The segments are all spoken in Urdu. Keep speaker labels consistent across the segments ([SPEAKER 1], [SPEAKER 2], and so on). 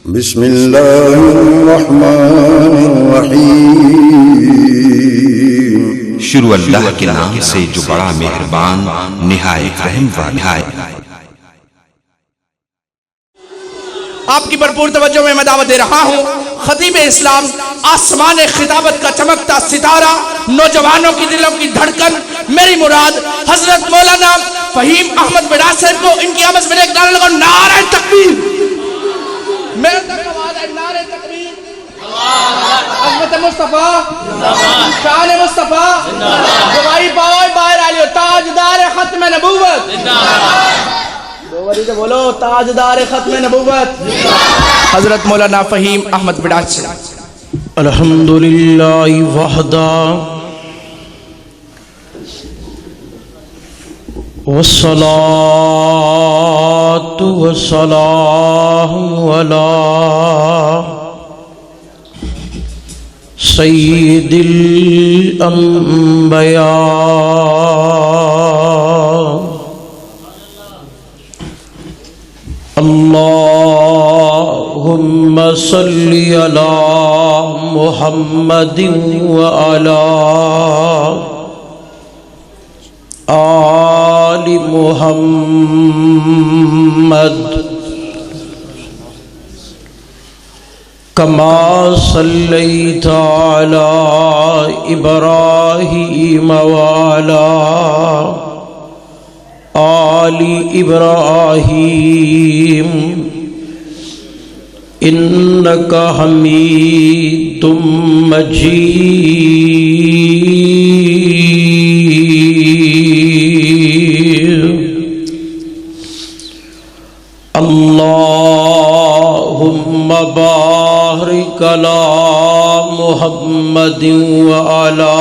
[SPEAKER 1] بسم اللہ الرحمن الرحیم۔
[SPEAKER 2] شروع اللہ کے نام سے جو بڑا مہربان نہایت رحم والا ہے۔
[SPEAKER 3] آپ کی بھرپور توجہ میں دعوت دے رہا ہوں خطیب اسلام، آسمان خطابت کا چمکتا ستارہ، نوجوانوں کی دلوں کی دھڑکن، میری مراد حضرت مولانا فہیم احمد بڑاس صاحب کو ان کی آمد میں ایک نعرہ لگاؤ، نعرہ تکبیر۔ میرے تک آواز ہے، نعرہ تکبیر۔ عظمت مصطفیٰ، شان مصطفیٰ، گواہی پاؤ باہر آلیو، تاجدار ختم نبوت، بولو تاجدار ختم نبوت حضرت مولانا فہیم احمد بڑاس صاحب۔
[SPEAKER 4] الحمدللہ وحدہ والصلاة والسلام علی سید الانبیاء، اللہم صلی علی محمد وعلی آل محمد کما صلیت علی ابراہیم وعلی آل ابراہیم انک حمید مجید۔ اللہم بارک علی محمد وعلی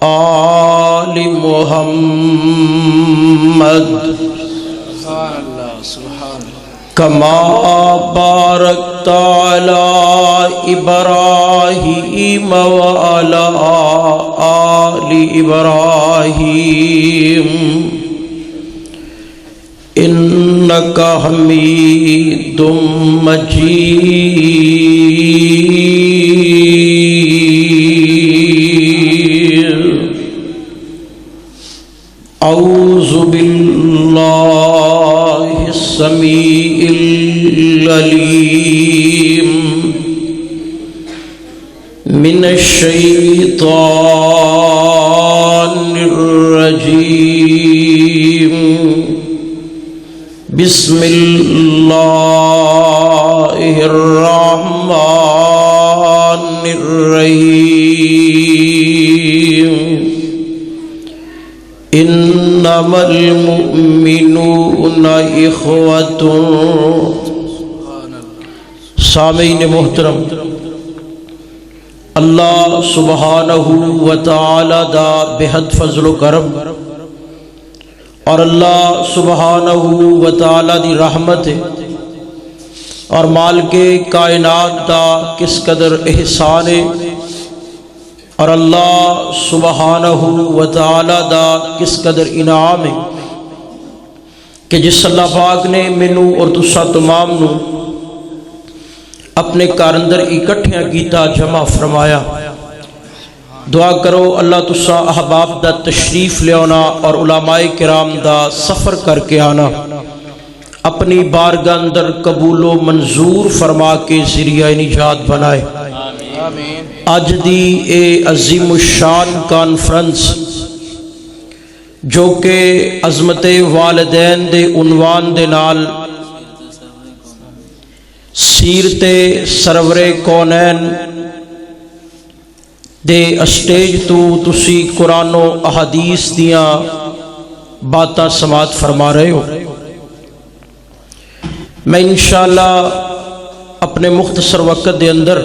[SPEAKER 4] آل محمد کما بارکت علی ابراہیم وعلی آل ابراہیم انک حمید مجید۔ اعوذ باللہ السمیع العلیم من الشیطان الرجیم، بسم اللہ الرحمن الرحیم۔ انما المؤمنون اخوۃ۔ سامعین محترم، اللہ سبحانہ وتعالی دا بہت فضل و کرم اور اللہ سبحانہ وتعالی دی رحمت ہے اور مال کے کائنات دا کس قدر احسان ہے اور اللہ سبحانہ وتعالی دا کس قدر انعام ہے کہ جس اللہ پاک نے مینوں اور تساں تمام نو اپنے گھر اندر اکٹھیاں کیتا، جمع فرمایا۔ دعا کرو اللہ تساں احباب دا تشریف لے آنا اور علماء کرام دا سفر کر کے آنا اپنی بارگاہ اندر قبول و منظور فرما کے ذریعہ نجات بنائے۔ اج دی اے عظیم الشان کانفرنس جو کہ عظمت والدین دے عنوان دے نال سیرت سرور کونین دے اسٹیج تو تسی قرآن و احادیث دیاں باتاں سماعت فرما رہے ہو۔ میں انشاءاللہ اپنے مختصر وقت دے اندر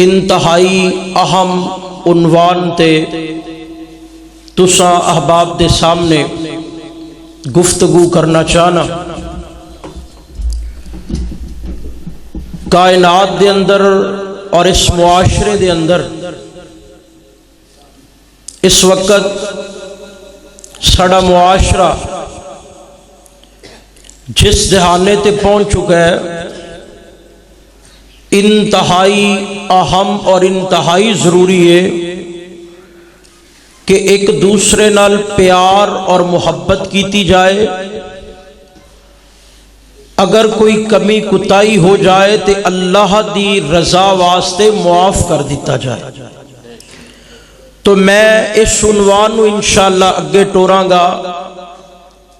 [SPEAKER 4] انتہائی اہم عنوان تے تساں احباب دے سامنے گفتگو کرنا چاہنا۔ کائنات دے اندر اور اس معاشرے دے اندر اس وقت ساڑا معاشرہ جس دہانے تے پہنچ چکا ہے انتہائی اہم اور انتہائی ضروری ہے کہ ایک دوسرے نال پیار اور محبت کیتی جائے. اگر کوئی کمی کوتاہی ہو جائے تو اللہ دی رضا واسطے معاف کر دیتا جائے. تو میں اس عنوان نو انشاءاللہ اگے ٹوراں گا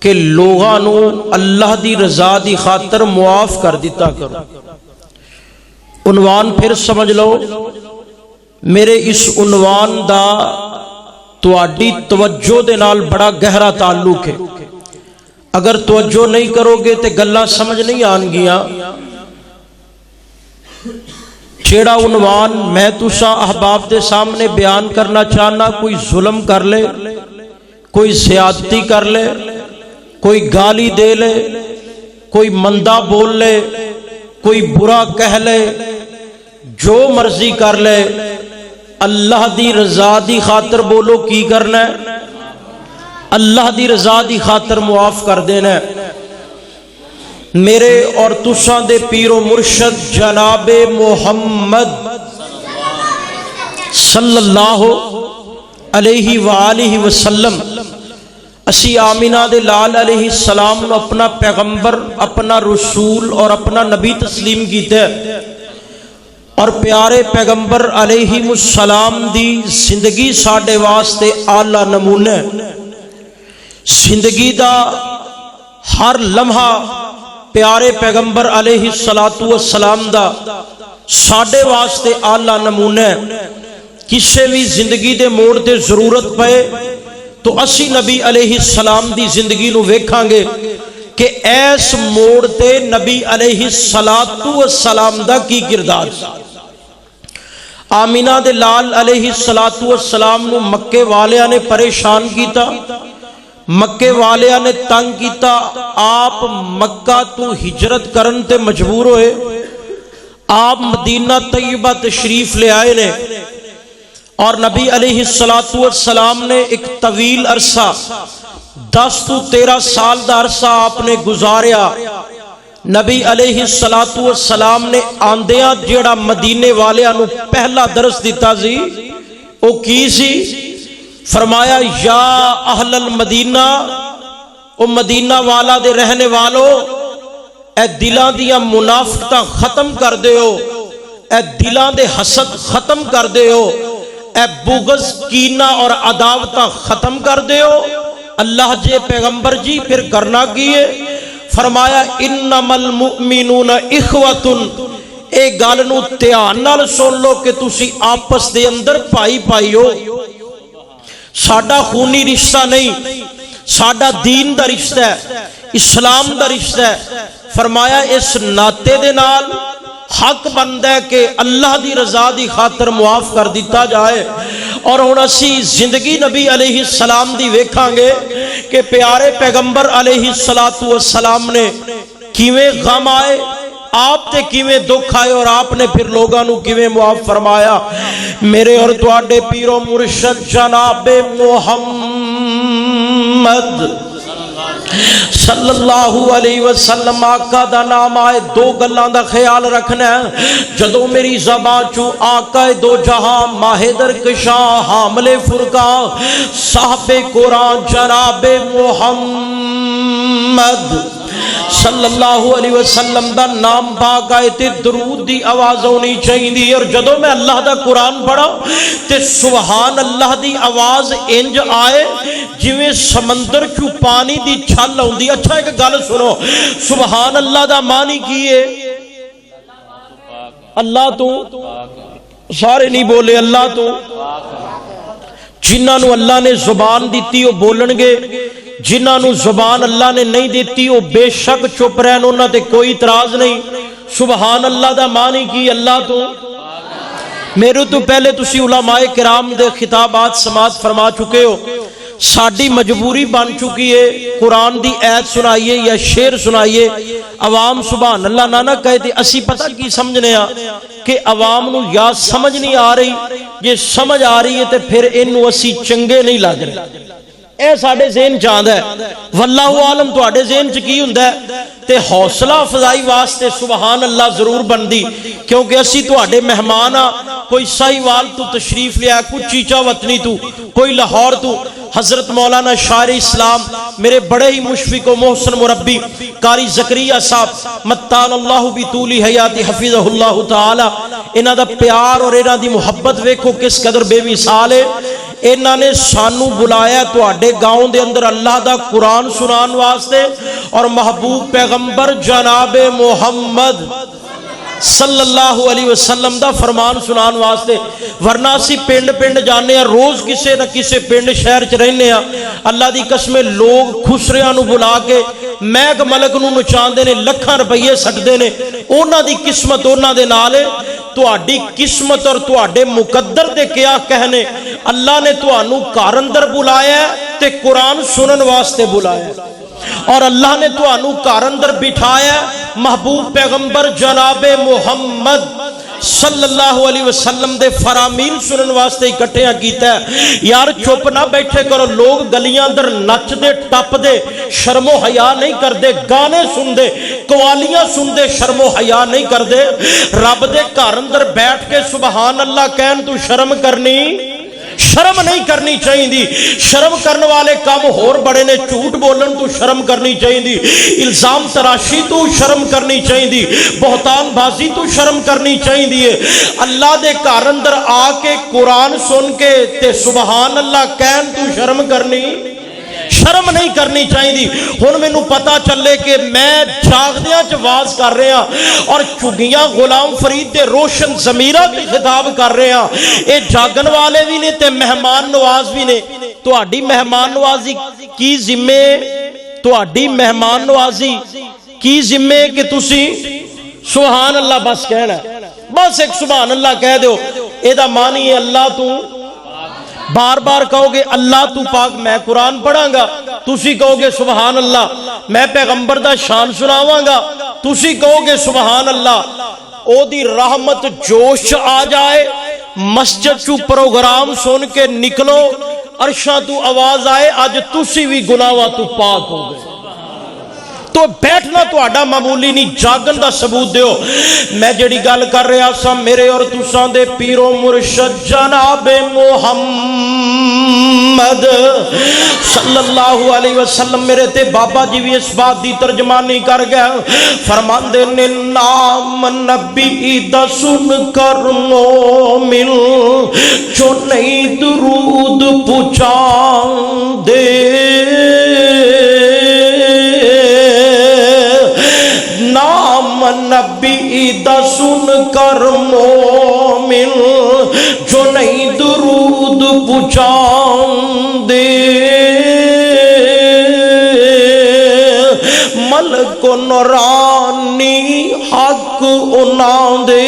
[SPEAKER 4] کہ لوگاں نو اللہ دی رضا دی خاطر معاف کر دیتا کرو. عنوان پھر سمجھ لو. میرے اس عنوان دا تواڈی توجہ دے نال بڑا گہرا تعلق ہے. اگر توجہ نہیں کرو گے تے گلاں سمجھ نہیں آن گیاں. جیڑا عنوان میں تساں احباب دے سامنے بیان کرنا چاہنا، کوئی ظلم کر لے، کوئی زیادتی کر لے، کوئی گالی دے لے، کوئی مندہ بول لے، کوئی برا کہہ لے، جو مرضی کر لے، اللہ دی رضا دی خاطر بولو کی کرنا ہے؟ اللہ دی رضا دی خاطر معاف کر دینا ہے. میرے اور تساں دے پیر و مرشد جناب محمد صلی اللہ علیہ وآلہ وسلم اسی آمینہ دے لال علیہ السلام نے اپنا پیغمبر، اپنا رسول اور اپنا نبی تسلیم کیتے ہیں. اور پیارے پیغمبر علیہ السلام دی زندگی ساڈے واسطے اعلی نمونہ. زندگی دا ہر لمحہ پیارے پیغمبر علیہ السلام دا ساڈے واسطے اعلی نمونہ. کسے بھی زندگی دے موڑ تے ضرورت پئے تو اسی نبی علیہ السلام دی زندگی نو ویکھاں گے کہ ایس موڑ تے نبی علیہ السلام دا کی کردار. آمینہ دے لال علیہ السلام نو مکے والیاں نے پریشان کیتا، مکے والیاں نے تنگ کیتا. آپ مکہ تو ہجرت کرن تے مجبور ہوئے. آپ مدینہ طیبہ تشریف لے آئے نے اور نبی علیہ السلام نے ایک طویل عرصہ 10 تو 13 سال دا عرصہ آپ نے گزاریا. نبی علیہ السلام نے آندیاں جیڑا مدینے والیاں نو پہلا درس دیتا سی او کی سی؟ فرمایا یا اہل المدینہ، او مدینہ والا دے رہنے والو، اے دلاں دیاں منافقتاں ختم کر دیو، اے دلاں دے حسد ختم کر دیو، اے بغض کینہ اور عداوتاں ختم کر دیو. اللہ جے پیغمبر جی پھر کرنا کیے؟ فرمایا انما المؤمنون اخوۃ. اے گل نو دھیان نال سن لو کہ تسی آپس دے اندر پائی پائی ہو. ساڈا خونی رشتہ نہیں، ساڈا دین دا رشتہ ہے، اسلام دا رشتہ ہے. فرمایا اس ناطے دے نال حق بندا ہے کہ اللہ دی رضا دی خاطر معاف کر دیتا جائے. اور ہن اسی زندگی نبی علیہ السلام دی ویکھاں گے کہ پیارے پیغمبر علیہ السلام نے کیویں غم آئے، آپ تے کیویں دکھ آئے اور آپ نے پھر لوگاں نو کیویں معاف فرمایا. میرے اور تواڈے پیر و مرشد جناب محمد صلی اللہ علیہ وسلم آقا دا نام آئے دو گلاں دا خیال رکھنا ہے. جدوں میری زبان چوں آقا دو جہاں ماہ درکشاں حامل فرقاں صاحب قرآن جناب محمد صلی اللہ علیہ وسلم دا نام پاک آئے تے درود دی آواز ہونی چاہیے. اور جدوں میں اللہ دا قرآن پڑھا تے سبحان اللہ دی آواز انج آئے جویں سمندر چوں پانی دی چھل ہوندی. اچھا ایک گل سنو، سبحان اللہ دا معنی کی ہے؟ اللہ تو سارے نہیں بولے اللہ تو. جنہاں نو اللہ نے زبان دیتی وہ بولن گے، جنہاں نو زبان اللہ نے نہیں دیتی وہ بے شک چپ رہن، انہاں تے کوئی اعتراض نہیں. سبحان اللہ دا معنی کی اللہ تو. میرے تو پہلے تسی علماء کرام دے خطابات سماعت فرما چکے ہو. ساڈی مجبوری بن چکی ہے قرآن دی ایت سنائیے یا شعر سنائیے عوام سبحان اللہ نہ کہے تے اسی پتہ کی سمجھنے آ کہ عوام نو یا سمجھ نہیں آ رہی، یہ سمجھ آ رہی ہے تے پھر انو اسی چنگے نہیں لگ رہے. اے ساڑے ذہن چاہتا ہے واللہ عالم تواڈے ذہن چ کی ہوندا ہے تے حوصلہ افزائی واسطے سبحان اللہ ضرور بندی کیونکہ اسی تواڈے مہمان ہاں کوئی ساہیوال تو تشریف لیا کوئی چیچا وطنی تو کوئی لاہور تو حضرت مولانا شاعر اسلام میرے بڑے ہی مشفق و محسن مربی قاری زکریا صاحب متان اللہ بطول حیات حفظہ اللہ تعالی انہاں دا پیار اور انہاں دی محبت ویکھو کس قدر بے مثال ہے انہاں نے سانو بلایا تواڈے گاؤں دے اندر اللہ دا قرآن سنان واسطے اور محبوب پیغمبر جناب محمد صلی اللہ علیہ وسلم دا فرمان سنان واسطے ورنہ اسی پنڈ پنڈ جانے ہیں روز کسے نہ کسے پنڈ شہر چ رہنے ہیں اللہ دی قسم لوگ خسریاں نو بلا کے میگ ملک نو نچاندے نے لکھاں روپیے سٹدے نے انہاں دی قسمت انہاں دے نال ہے تواڈی قسمت اور تواڈے مقدر دے کیا کہنے اللہ نے تانوں گھر اندر بلایا تے قرآن سنن واسطے بلایا اور اللہ نے تانوں گھر اندر بٹھایا محبوب پیغمبر جناب محمد صلی اللہ علیہ وسلم دے فرامین سنن واسطے اکٹھیاں کیتا ہے یار چپ نہ بیٹھے کرو لوگ گلیاں اندر نچ دے ٹپ دے شرم و حیا نہیں کر دے گانے سن دے قوالیاں سن دے شرم و حیا نہیں کر دے رب دے گھر اندر بیٹھ کے سبحان اللہ کہن تو شرم کرنی شرم نہیں کرنی چاہیے دی شرم کرنے والے کام ہور بڑے نے جھوٹ بولن تو شرم کرنی چاہیے دی الزام تراشی تو شرم کرنی چاہیے دی بہتان بازی تو شرم کرنی چاہیے دی اللہ دے گھر اندر آ کے قرآن سن کے تے سبحان اللہ کہن تو شرم کرنی شرم نہیں کرنی چاہیے دی ہن مینوں پتا چلے کہ میں جاگدیاں چ واز کر رہا اور چگیاں غلام فرید دے روشن ضمیراں تے خطاب کر رہا اے جاگن والے بھی نے تے مہمان نواز بھی نے تہاڈی مہمان نوازی کی ذمے تہاڈی مہمان نوازی کی ذمے کہ تسی سبحان اللہ بس کہنا بس ایک سبحان اللہ کہہ دیو اے دا معنی ہے اللہ تو بار بار کہو گے اللہ تو پاک میں قرآن پڑھاں گا تسی کہو گے سبحان اللہ میں پیغمبر دا شان سناواں گا تسی کہو گے سبحان اللہ او دی رحمت جوش آ جائے مسجد چو پروگرام سن کے نکلو عرشاں تو آواز آئے آج تسی بھی گناہاں تو پاک ہو گئے تو بیٹھنا تو آڈا معمولی نہیں جاگن دا ثبوت دیو میں جڑی گل کر رہا سا میرے اور تسان دے پیر و مرشد جناب محمد صلی اللہ علیہ وسلم میرے تے بابا جی بھی اس بات دی ترجمانی کر گیا فرمان دے نے نام نبی دا سن کر مومن جو نہیں درود پہنچا دے نام نبی دا سن کر مومن جو نہیں درود پہنچا دے ملک نورانی حق انا دے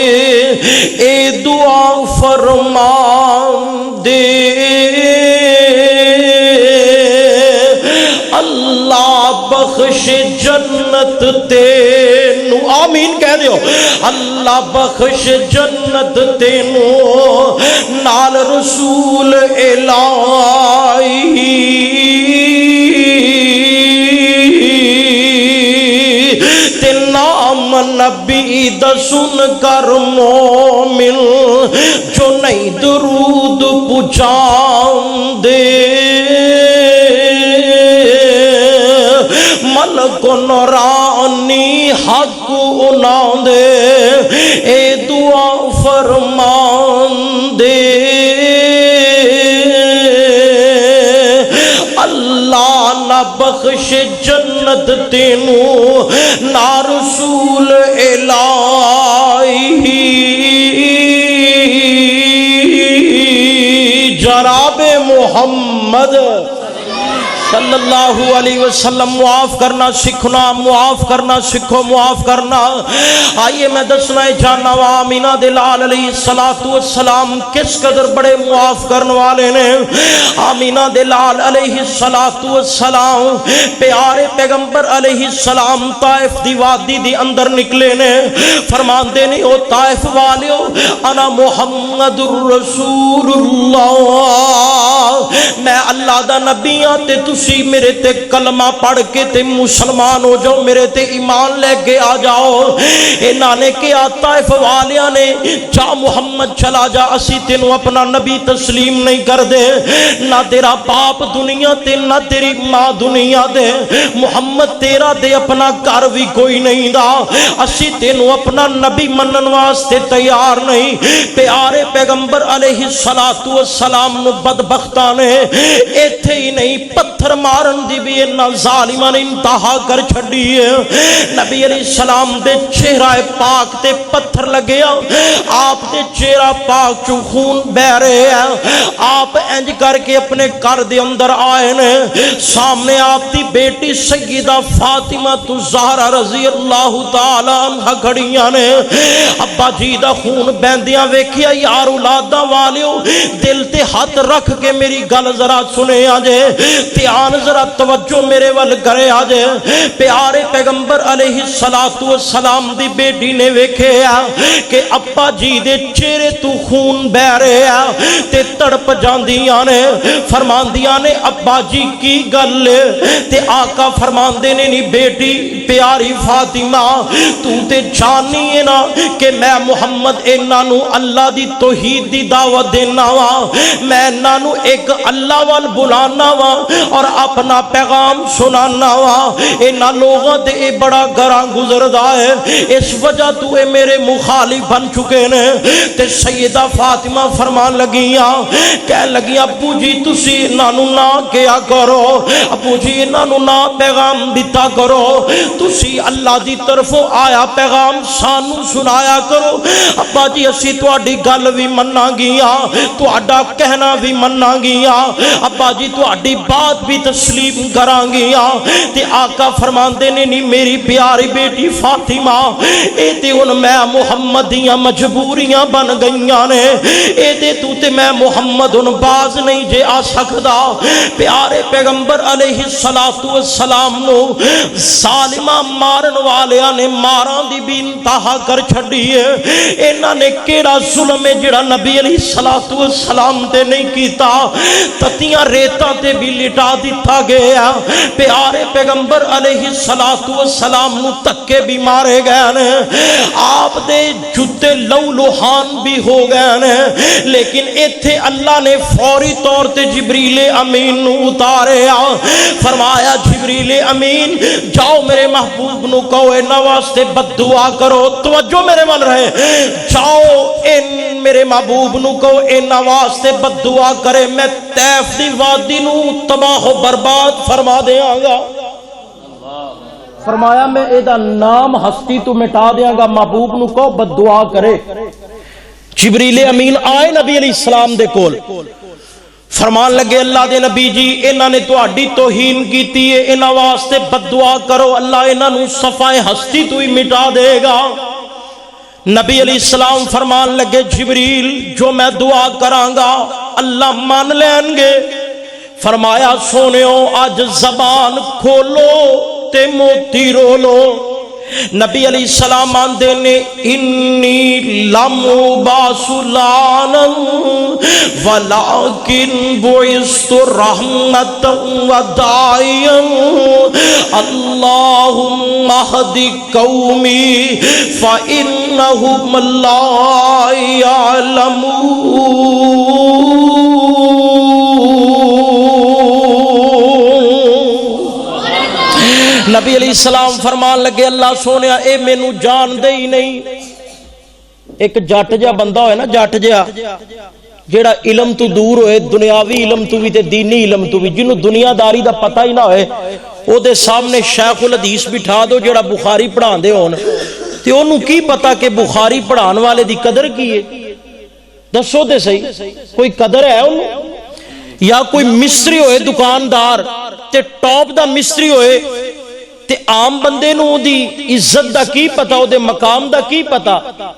[SPEAKER 4] اے دعا فرمان دے اللہ بخش جنت تینو آمین کہہ دیو اللہ بخش جنت تینو نال رسول الہی تے نام نبی دا سن کر مومن جو نہیں درود پہنچا دے ملک نورانی حق انا دے اے دعا فرمان دے اللہ نہ بخش جنت تینو نہ رسول الہی جناب محمد صلی اللہ علیہ وسلم معاف کرنا سیکھنا، معاف کرنا سیکھو، معاف کرنا۔ آئیے میں دسنا چاہنا وا آمینہ دے لال علیہ السلام کس قدر بڑے معاف کرنے والے نے۔ آمینہ دے لال علیہ السلام پیارے پیغمبر علیہ السلام طائف دی وادی دی اندر نکلے نے، فرماندے نے او طائف والیو انا محمد الرسول اللہ، میں اللہ دا نبی ہاں تے تسی میرے تے کلمہ پڑھ کے تے مسلمان ہو جاؤ، میرے تے ایمان لے کے آ جاؤ۔ انہاں نے کیا طائف والیاں نے جا محمد چلا جا، اسی تینوں اپنا نبی تسلیم نہیں کر دے، نہ تیرا باپ دنیا تے نہ تیری ماں دنیا دے، محمد تیرا دے اپنا گھر بھی کوئی نہیں دا، اسی تینوں اپنا نبی منن واسطے تیار نہیں۔ پیارے پیغمبر علیہ السلام نو بدبختاں نے ایتھے ہی نہیں پتھر مارن دی بھی انہاں ظالماں نے انتہا کر چھڈی ہے۔ نبی علیہ السلام دے چہرہ پاک تے پتھر لگیا، آپ دے چہرہ پاک چوں خون بہ رہے ہیں، آپ انج کر کے اپنے گھر دے اندر آئے نے، سامنے آپ دی بیٹی سیدہ فاطمہ الزہرا رضی اللہ تعالی عنہ کھڑیاں نے۔ ابا جی دا خون بہندیاں ویکھیا، یار اولاداں والیو دل تے ہاتھ رکھ کے میری گل ذرا سنے آجے، دھیان ذرا توجہ میرے ول کرے آجے۔ پیارے پیغمبر علیہ السلام دی بیٹی نے ویکھیا کہ ابا جی دے چہرے تو خون بہ رہے ہیں تے تڑپ جاندیاں نے، فرماندیاں نے ابا جی کی گل تے آقا فرماندے نے نہیں بیٹی پیاری فاطمہ تو تے جانی ہے نا کہ میں محمد انہاں نو اللہ دی توحید دی دعوت دینا وا، میں انہاں نو ایک اللہ وال بلانا وا اور اپنا پیغام سنانا وا، انہاں لوگاں تے اے بڑا گراں گزردا ہے، اس وجہ تو اے میرے مخالف بن چکے نے۔ تے سیدہ فاطمہ فرمان لگیاں کہہ لگیاں ابو جی تسی انہاں نو نہ کیا کرو، ابو جی انہاں نو نہ پیغام دیتا کرو، تسی اللہ دی طرفوں آیا پیغام سانو سنایا کرو، ابا جی اسی تواڈی گل بھی مننا گیاں، تواڈا کہنا بھی مننا گیاں، ابا جی تواڈی بات بھی تسلیم کراں گیاں۔ تے آقا فرماندے نے نہیں میری پیاری بیٹی فاطمہ اے تے ہن میں محمد دیاں مجبوریاں بن گئیاں نے، اے تے تو تے میں محمد ہن باز نہیں جے آ سکدا۔ پیارے پیغمبر علیہ السلام نو ظالماں مارن والیاں نے ماراں دی بھی انتہا کر چھڈی ہے، انہاں نے کیڑا ظلم ہے جڑا نبی علیہ السلام تے نہیں کیتا، تتیاں ریتاں تے بھی لٹا دیتا گیا۔ پیارے پیغمبر علیہ السلام نو تکے بھی مارے گئے نے، آپ دے جوتے لو لوہان بھی ہو گئے نے، لیکن ایتھے اللہ نے فوری طور تے جبریل امین نو اتاریا، فرمایا جبریل امین جاؤ میرے محبوب نو کہو انہاں واسطے بد دعا کرو، توجہ میرے ول رہے، جاؤ ان میرے محبوب نو کہو انہاں واسطے بد دعا کرے، میں طیف دی وادی نو تباہ و برباد فرما دیاں گا۔ فرمایا میں ایدہ نام ہستی تو مٹا دیاں گا، محبوب نو کہو بد دعا کرے۔ جبریل امین آئے نبی علیہ السلام دے کول، فرمان لگے اللہ دے نبی جی انہاں نے تہاڈی توہین کیتی ہے، انہاں واسطے بد دعا کرو، اللہ انہاں نو صفائے ہستی تو ہی مٹا دے گا۔ نبی علیہ السلام فرمان لگے جبریل جو میں دعا کراں گا اللہ مان لین گے۔ فرمایا سونیو آج زبان کھولو تے موتی رولو۔ نبی علیہ السلام آندے نے انی لم باسلانا ولیکن بعثت رحمتا وداعیا اللہم اہد قومی فإنہم لا یعلمون۔ نبی علیہ السلام فرمان لگے اللہ سونیا اے مینو جان دے ہی نہیں۔ ایک جٹ جا بندہ ہوئے نا، جٹ جا جیڑا علم تو دور ہوئے، دنیاوی علم تو بھی تے دینی علم تو بھی، جنہوں دنیا داری دا پتہ ہی نہ ہوئے، او دے سامنے شیخ الحدیث بٹھا دو جیڑا بخاری پڑھان دے ہون، تے انہوں کی پتا کہ بخاری پڑھان والے دی قدر کی ہے؟ دسو دے صحیح کوئی قدر ہے انہوں؟ یا کوئی مصری ہوئے دکاندار تے ٹاپ دا مستری ہوئے تے عام بندے نو دی عزت دا کی پتا، او دے مقام دا کی پتا؟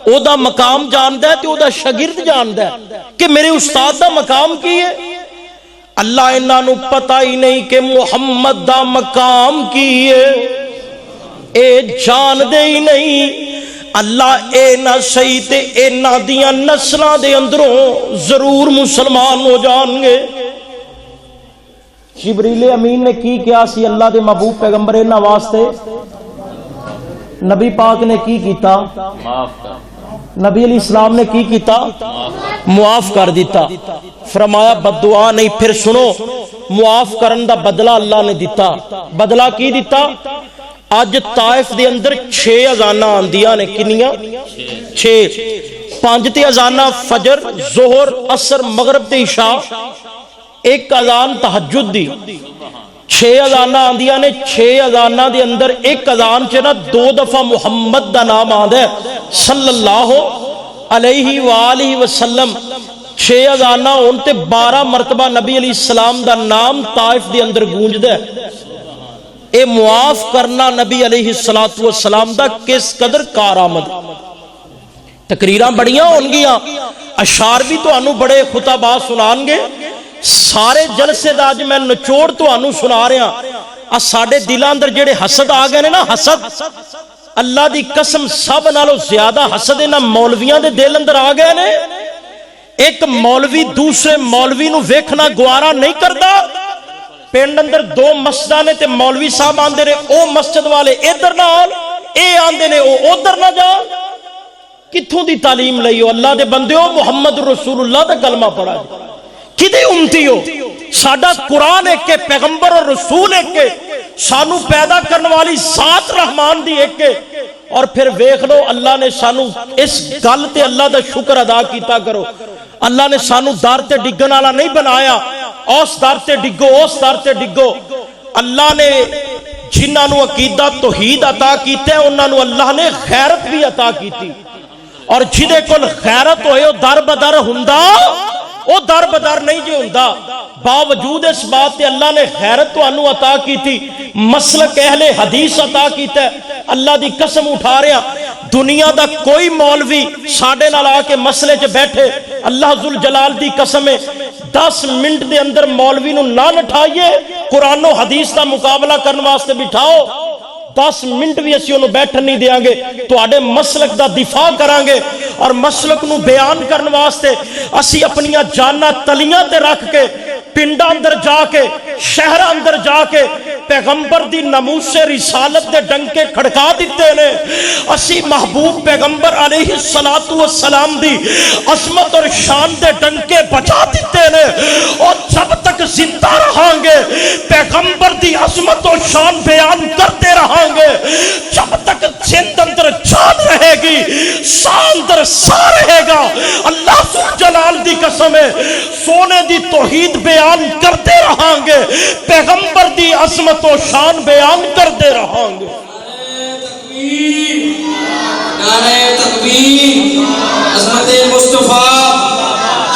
[SPEAKER 4] او دا مقام جاندا ہے تے او دا شاگرد جاندا ہے کہ میرے استاد دا مقام کی ہے۔ اللہ انہاں نو پتہ ہی نہیں کہ محمد دا مقام کی ہے، اے جان دے ہی نہیں۔ اللہ اے نہ صحیح تے اے نہ دیاں نسلاں دے اندروں ضرور مسلمان ہو جان گے۔ جبریل امین نے کی کیا سی اللہ دے محبوب پیغمبر انہاں واسطے؟ نبی پاک نے کی کیتا؟ نبی علیہ السلام نے کی کیتا؟ معاف کر دیتا۔ فرمایا بد دعا نہیں۔ پھر سنو، معاف کرن دا بدلہ اللہ نے دیتا۔ بدلہ کی دیتا؟ اج طائف دے اندر 6 اذاناں آندیاں نے، کنیاں؟ 6۔ 5 تے اذاناں فجر، ظہر، عصر، مغرب تے عشاء، 1 اذان تہجد دی۔ 6 اذاناں آندیاں نے، 6 اذاناں دے اندر 1 اذان چ نا 2 دفعہ محمد دا نام آندا ہے صلی اللہ علیہ وآلہ وسلم۔ 6 اذاناں ہون تے 12 مرتبہ نبی علیہ السلام دا نام طائف دے اندر گونجدا ہے۔ اے معاف کرنا نبی علیہ السلام دا کس قدر کارآمد۔ تقریراں بڑیاں ہون گیاں، اشعار بھی تانوں بڑے خطباء سنان گے۔ سارے جلسے دا اج میں نچوڑ تانوں سنا رہا ہاں۔ ساڈے دلاں اندر جڑے حسد آ گئے نے نا، حسد، اللہ دی قسم سب نالوں زیادہ حسد انہاں مولویاں دے دل اندر آ گئے نے۔ ایک مولوی دوسرے مولوی نو ویکھنا گوارا نہیں کردا۔ پنڈ اندر 2 مسجداں نے تے مولوی صاحب آندے نے او مسجد والے ادھر نہ آن، اے آندے نے او ادھر نہ جان۔ کتھوں دی تعلیم لئی ہو اللہ دے بندیو؟ محمد رسول اللہ دا کلمہ پڑھا جی، کدی امتی ہو؟ ساڈا قرآن ایک کے، پیغمبر اور رسول ایک کے، سانو پیدا کرنے والی ذات رحمان دی ایک کے۔ اور پھر ویکھ لو اللہ نے سانو اس گل تے اللہ دا شکر ادا کیتا کرو۔ اللہ نے سانو دار تے ڈگن والا نہیں بنایا، اس دار تے ڈگو، اس دار تے ڈگو۔ اللہ نے جنہاں نو عقیدہ توحید عطا کیتے ہیں انہاں نو اللہ نے غیرت بھی عطا کیتی، اور جدے کول غیرت ہوئے او در بدر ہوندا، او در بدر نہیں جے ہوندا۔ باوجود اس بات تے اللہ نے غیرت تانوں عطا کیتی، مسلک اہل حدیث عطا کیتا ہے۔ اللہ دی قسم اٹھا رہا، دنیا دا کوئی مولوی ساڈے نال آ کے مسئلے چ بیٹھے، اللہ ذوالجلال دی قسم ہے 10 منٹ دے اندر مولوی نو نہ نٹھائیے، قرآن و حدیث دا مقابلہ کرنے واسطے بٹھاؤ، 10 منٹ بھی اسی انہوں بیٹھن نہیں دیاں گے، تو آڑے مسلک دا دفاع کران گے، اور مسلک نو بیان کرنے واسطے اسی اپنیاں جانا تلیاں تے رکھ کے پنڈا اندر جا کے، شہر اندر جا کے پیغمبر دی ناموس رسالت دے ڈنکے کھڑکا دیتے نے۔ اسی محبوب پیغمبر علیہ السلام دی عظمت اور شان دے ڈنکے بجا دیتے نے، اور جب تک زندہ رہاں گے پیغمبر دی عظمت اور شان بیان کرتے رہاں گے، جب تک زند اندر جان رہے گی، سان اندر سا رہے گا۔ اللہ ذوالجلال دی قسم ہے، سونے دی توحید بیان کرتے رہاں گے، پیغمبر دی عظمت و شان بیان کرتے رہاں گے۔
[SPEAKER 5] نعرہ تکبیر، عظمت مصطفیٰ،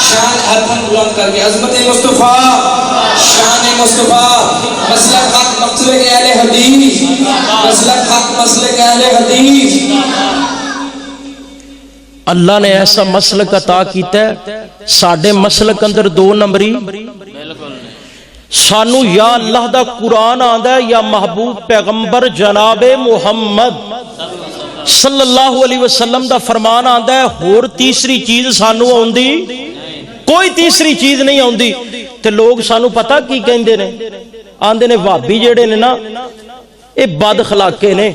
[SPEAKER 5] شان ہاتھن بلند کر کے، عظمت مصطفیٰ، شان مصطفیٰ، مسلک حق مسلک اہل حدیث، مسلک حق مسلک اہل حدیث۔
[SPEAKER 4] اللہ نے ایسا مسلک عطا کیتا ہے، ساڑھے مسلک اندر 2 نمبری، سانو یا اللہ دا قرآن آندا ہے یا محبوب پیغمبر جناب محمد صلی اللہ علیہ وسلم دا فرمان آندا ہے، اور تیسری چیز سانو آندی کوئی تیسری چیز نہیں آندی۔ تے لوگ سانو پتہ کی کہندے نے، آندے نے وہابی جڑے نے نا اے بد اخلاقے نے،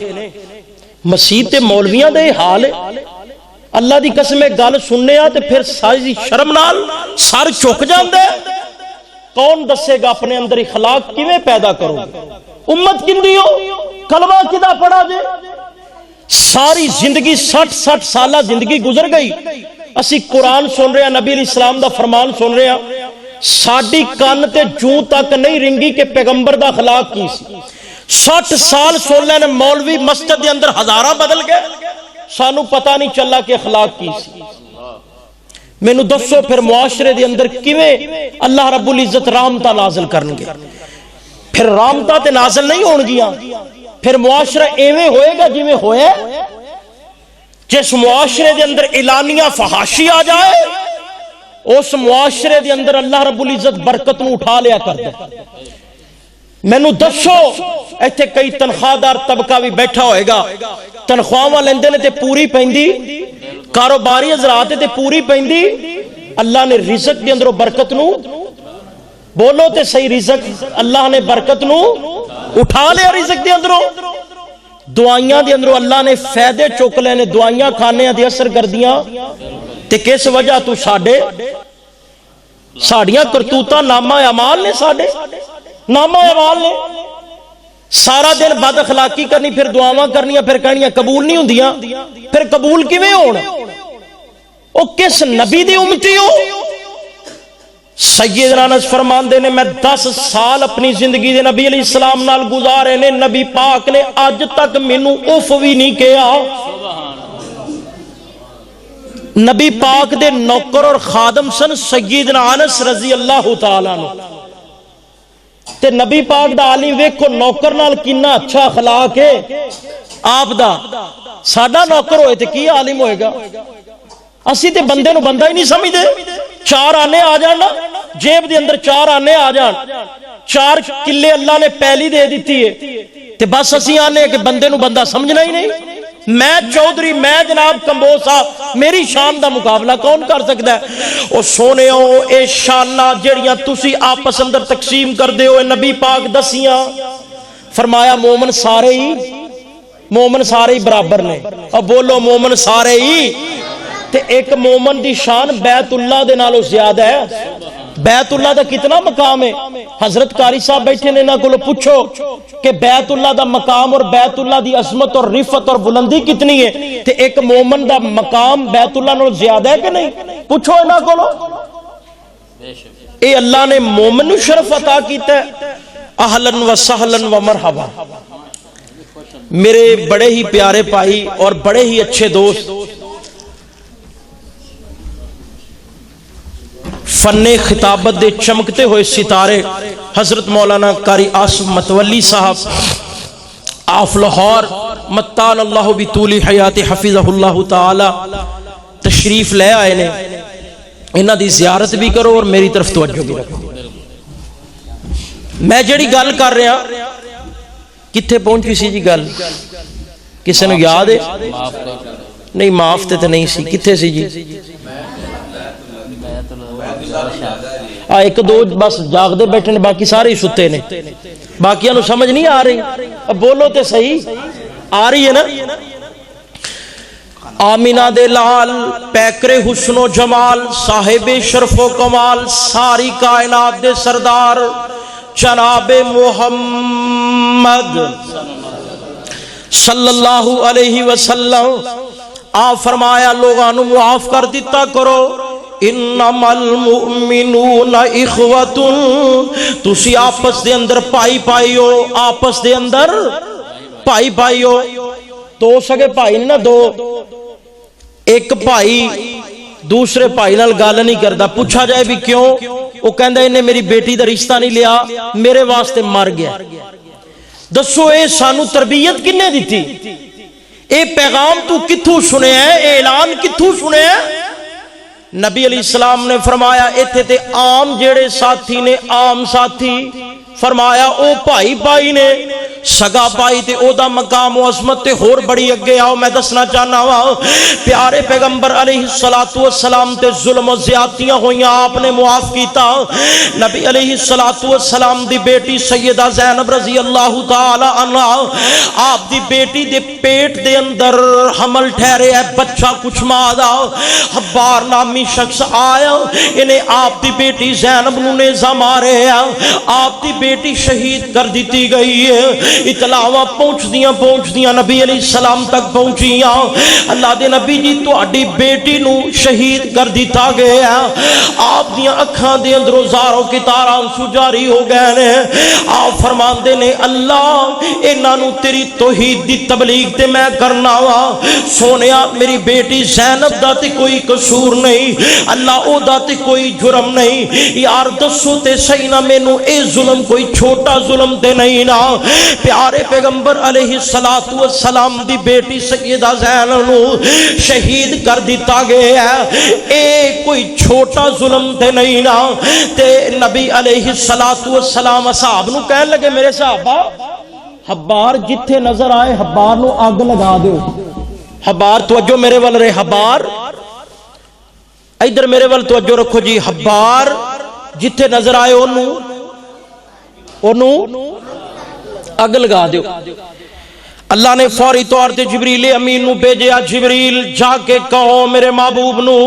[SPEAKER 4] مسیح تے مولویاں دے حال ہے۔ اللہ دی قسم گل سننے آ تے پھر ساری شرم نال سر چک جاندے۔ کون دسے گا اپنے اندر اخلاق کیویں پیدا کرو؟ امت کندی ہو؟ کلمہ کدا پڑھا جے؟ ساری زندگی 60 سالہ زندگی گزر گئی، اسی قرآن سن رہے ہیں، نبی علیہ السلام دا فرمان سن رہے ہیں، ساڈی کان تے جوں تک نہیں رنگی کہ پیغمبر دا اخلاق کی سی۔ 60 سال سن لینے مولوی مسجد دے اندر ہزاراں بدل گئے، سانو پتہ نہیں چلا کہ اخلاق کی سی۔ میں نو دسو پھر معاشرے دے اندر کیویں اللہ رب العزت رحمتاں نازل کرنگے؟ پھر رحمتاں تے نازل نہیں ہون گیاں، پھر معاشرہ ایویں ہوئے گا جویں ہوئے جس معاشرے دے اندر اعلانیہ فحاشی آ جائے اس معاشرے دے اندر اللہ رب العزت برکت نو اٹھا لیا کر دے۔ مینو دسو ایتھے کئی تنخواہ دار طبقہ بھی بیٹھا ہوئے گا، تنخواہ لیندے نے تے پوری پیندی، کاروباری حضرات تے پوری پیندی، اللہ نے رزق دے اندر برکت نو، بولو تے صحیح، رزق اللہ نے برکت نو اٹھا لیا رزق دے اندروں، دعائیاں دے اندروں اللہ نے فائدے چک لے نے، دعائیاں کھانے دی اثر کردیاں تے کس وجہ تو ساڑیاں کرتوتاں نامہ اعمال نے، ساڑے نامہ اعمال نے، سارا دن بد اخلاقی کرنی، پھر دعاواں کرنیاں، پھر کہنیاں قبول نہیں ہوندیاں، پھر قبول کیویں ہون؟ او کس نبی دی امتی ہو؟ سیدنا انس فرماندے نے میں 10 سال اپنی زندگی دے نبی علیہ السلام نال گزارے نے، نبی پاک نے اج تک مینوں اف بھی نہیں کہا۔ نبی پاک دے نوکر اور خادم سن سیدنا انس رضی اللہ تعالیٰ عنہ، تے نبی پاک دا عالم ویکھو نوکر نال کنا اچھا اخلاق ہے آپ دا، ساڈا نوکر ہوئے تے کی عالم ہوئے گا؟ اسی تے بندے نو بندہ ہی نہیں سمجھدے، 4 آنے آ جان نا جیب دے اندر، 4 آنے آ جان، 4 کلے اللہ نے پہلی دے دیتی ہے تے بس اسی آنے کہ بندے نو بندہ سمجھنا ہی نہیں، میں چودھری، میں جناب کمبوسا، میری شان دا مقابلہ کون کر سکتا ہے؟ او سونےو اے شانہ جڑیاں تسی آپس اندر تقسیم کر دے ہو، نبی پاک دسیاں، فرمایا مومن سارے ہی برابر نے، اب بولو مومن سارے ہی، تے ایک مومن دی شان بیت اللہ دے نالوں زیادہ ہے۔ بیت اللہ دا کتنا مقام ہے؟ حضرت قاری صاحب بیٹھے نے نہ کولو پوچھو کہ بیت اللہ دا مقام اور بیت اللہ دی عظمت اور رفعت اور بلندی کتنی ہے، تے ایک مومن دا مقام بیت اللہ نالوں زیادہ ہے کہ نہیں؟ پوچھو نہ کولو۔ اے اللہ نے مومن نو شرف عطا کیتا ہے، اہلن و سہلن و مرحبا۔ میرے بڑے ہی پیارے بھائی اور بڑے ہی اچھے دوست، فن خطابت دے چمکتے ہوئے ستارے حضرت مولانا قاری آصف متولی صاحب آف لاہور متان اللہ بطول حیات حفظہ اللہ تعالی تشریف لے آئے نے، انہاں دی زیارت بھی کرو اور میری طرف توجہ بھی رکھو۔ میں جڑی گل کر رہا کتھے پہنچی سی جی گل؟ کسے نو یاد ہے؟ نہیں معاف تے نہیں سی، کتھے سی جی؟ ایک دو بس جاگ دے بیٹھے نے، باقی سارے ستے نے، باقیاں نو سمجھ نہیں آ رہی، اب بولو تے صحیح، آ رہی ہے نا؟ آمینہ دے لال پیکر حسن و جمال، صاحب شرف و کمال، ساری کائنات دے سردار جناب محمد صلی اللہ علیہ وسلم آپ فرمایا لوگانو معاف کر دیتا کرو، انما المؤمنون اخوۃ، تسی آپس دے اندر پائی پائی ہو، آپس دے اندر پائی پائی ہو۔ تو سگے بھائی نے نا دو، ایک بھائی دوسرے بھائی نال گل نہیں کردا، پوچھا جائے بھی کیوں؟ وہ کہندا انہیں میری بیٹی دا رشتہ نہیں لیا، میرے واسطے مر گیا۔ دسو اے سانو تربیت کنے دیتی؟ اے پیغام تو کتھوں سنے ہے؟ اے اعلان کتھوں سنے ہے؟ نبی علیہ السلام نے فرمایا ایتھے تے عام جڑے ساتھی نے، عام ساتھی، فرمایا او بھائی بھائی نے، سگا بھائی تے او دا مقام و عظمت تے ہور بڑی اگے آؤ۔ میں دسنا چاہنا وا پیارے پیغمبر علیہ الصلوۃ والسلام تے ظلم و زیادتیاں ہوئیاں، آپ نے معاف کیتا۔ نبی علیہ الصلوۃ والسلام دی بیٹی سیدہ زینب رضی اللہ تعالی عنہا، آپ دی بیٹی دے پیٹ دے اندر حمل ٹھہرے ہے، بچہ کچھ ماہ دا، حبار نامی شخص آیا، انہیں آپ دی بیٹی زینب نو نیزہ مارے ہے، آپ دی بیٹی شہید کر دیتی گئی ہے۔ اطلاعاں پہنچ دیاں نبی علیہ السلام تک پہنچیاں، اللہ دے نبی جی تہاڈی بیٹی نو شہید کر دیتا گیا۔ آپ دیاں اکھاں دے اندروں زاروں کی تاراں آنسو جاری ہو گئے نے۔ آپ فرماندے نے اللہ انہاں نو تیری توحید دی تبلیغ تے میں کرنا وا سونیا میری بیٹی زینب دا تے کوئی قصور نہیں اللہ او دا تے کوئی جرم نہیں یار دسو تے صحیح نہ مینوں اے ظلم کوئی چھوٹا ظلم تے نہیں نا پیارے پیغمبر علیہ الصلوۃ والسلام دی بیٹی سیدہ زینب نو شہید کر دیتا گیا ہے اے کوئی چھوٹا ظلم تے نہیں نا تے نبی علیہ الصلوۃ والسلام اصحاب نو کہن لگے میرے صحابہ حبار جتھے نظر آئے حبار نو آگ لگا دیو حبار توجہ میرے ول رہے حبار ادھر میرے ول توجہ رکھو جی حبار جتھے نظر آئے اونوں آگ لگا دیو اللہ نے فوری طور تے جبریل امین نو بھیجیا جبریل جا کے کہو میرے محبوب نو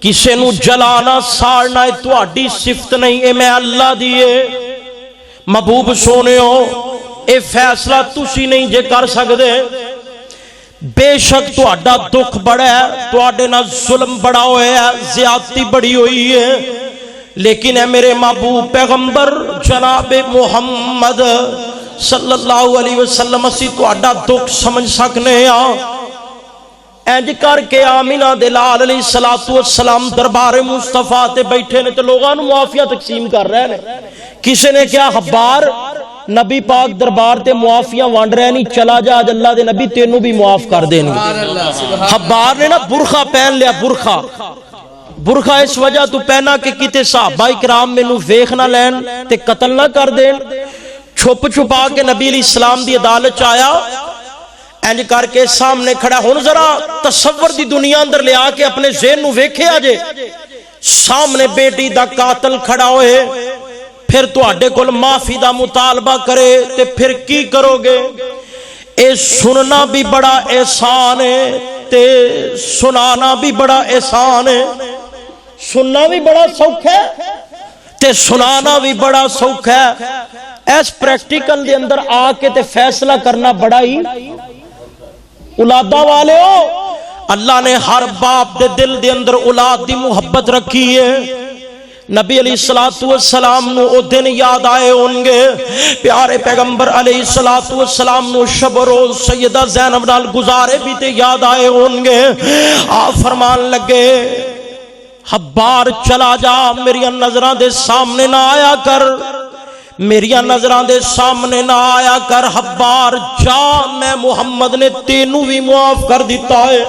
[SPEAKER 4] کسے نو جلانا ساڑنا ہے تہاڈی صفت نہیں اے میں اللہ دیے محبوب سونےو اے فیصلہ تسی نہیں جے کر سکدے بے شک تہاڈا دکھ بڑا ہے تہاڈے نال ظلم بڑا ہویا ہے زیادتی بڑی ہوئی ہے لیکن اے میرے محبوب پیغمبر جناب محمد صلی اللہ علیہ وسلم اسی تہاڈا دکھ سمجھ سکنے ہاں انج کر کے آمینہ دے لال علیہ الصلوۃ والسلام دربار مصطفیٰ تے بیٹھے نے تے لوگاں نوں معافیاں تقسیم کر رہے نے کسی نے کیا حبار نبی پاک دربار تے معافیاں وانڈ رہے نہیں چلا جا اج اللہ دے نبی تینوں بھی معاف کر دیں گے حبار نے نا برخا پہن لیا برخا اس وجہ تو پہنا کہ کتے صحابہ اکرام مینوں ویکھ نہ لین تے قتل نہ کر دین چھپ چھپا کے نبی علیہ السلام دی عدالت آیا انج کر کے سامنے کھڑا ہن ذرا تصور دی دنیا اندر لے آ کے اپنے ذہن نو ویکھیا جے سامنے بیٹی دا قاتل کھڑا ہوئے پھر تواڈے کول معافی دا مطالبہ کرے تے پھر کی کرو گے اے سننا بھی بڑا احسان ہے تے سنانا بھی بڑا احسان ہے سننا بھی بڑا سوکھ ہے تے سنانا بھی بڑا سوکھ ہے ایس پریکٹیکل دے اندر آ کے تے فیصلہ کرنا بڑا ہی اولادہ والے ہو اللہ نے ہر باپ دے دل دے اندر اولاد دی محبت رکھی ہے نبی علیہ الصلوۃ والسلام نو او دن یاد آئے ہوں گے پیارے پیغمبر علیہ الصلوۃ والسلام نو شب و روز سیدہ زینب نال گزارے بھی تے یاد آئے ہوں گے آپ فرمان لگے حبار چلا جا میری نظراں دے سامنے نہ آیا کر میری نظراں دے سامنے نہ آیا کر حبار جا میں محمد نے تینوں بھی معاف کر دیتا ہے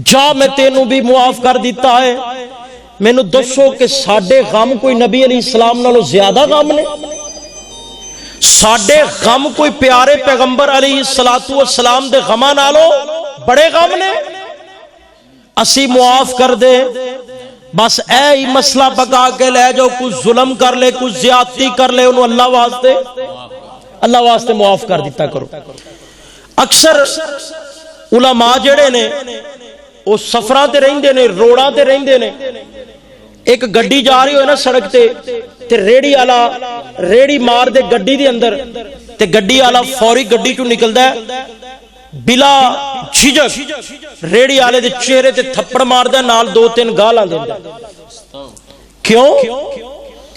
[SPEAKER 4] جا میں تینوں بھی معاف کر دیتا ہے مینوں دسو کہ ساڈے غم کوئی نبی علیہ السلام نالوں زیادہ غم نے ساڈے غم کوئی پیارے پیغمبر علیہ الصلوۃ والسلام دے غماں نالوں بڑے غم نے اسی معاف کر دے بس اے ہی مسئلہ بگا کے لے جو کچھ ظلم کر لے کچھ زیادتی کر لے انہوں اللہ واسطے معاف کر دیتا کرو اکثر علماء جڑے نے وہ سفراں تے رہندے نے روڑاں تے رہندے نے ایک گڈی جا رہی ہوئے نا سڑک تے ریڑی والا ریڑی مار دے گڈی دے اندر تے گڈی والا فوری گڈی چوں نکلدا ہے بلا جھجک ریڑی والے دے چہرے تے تھپڑ ماردا نال دو تین گالاں دیندا کیوں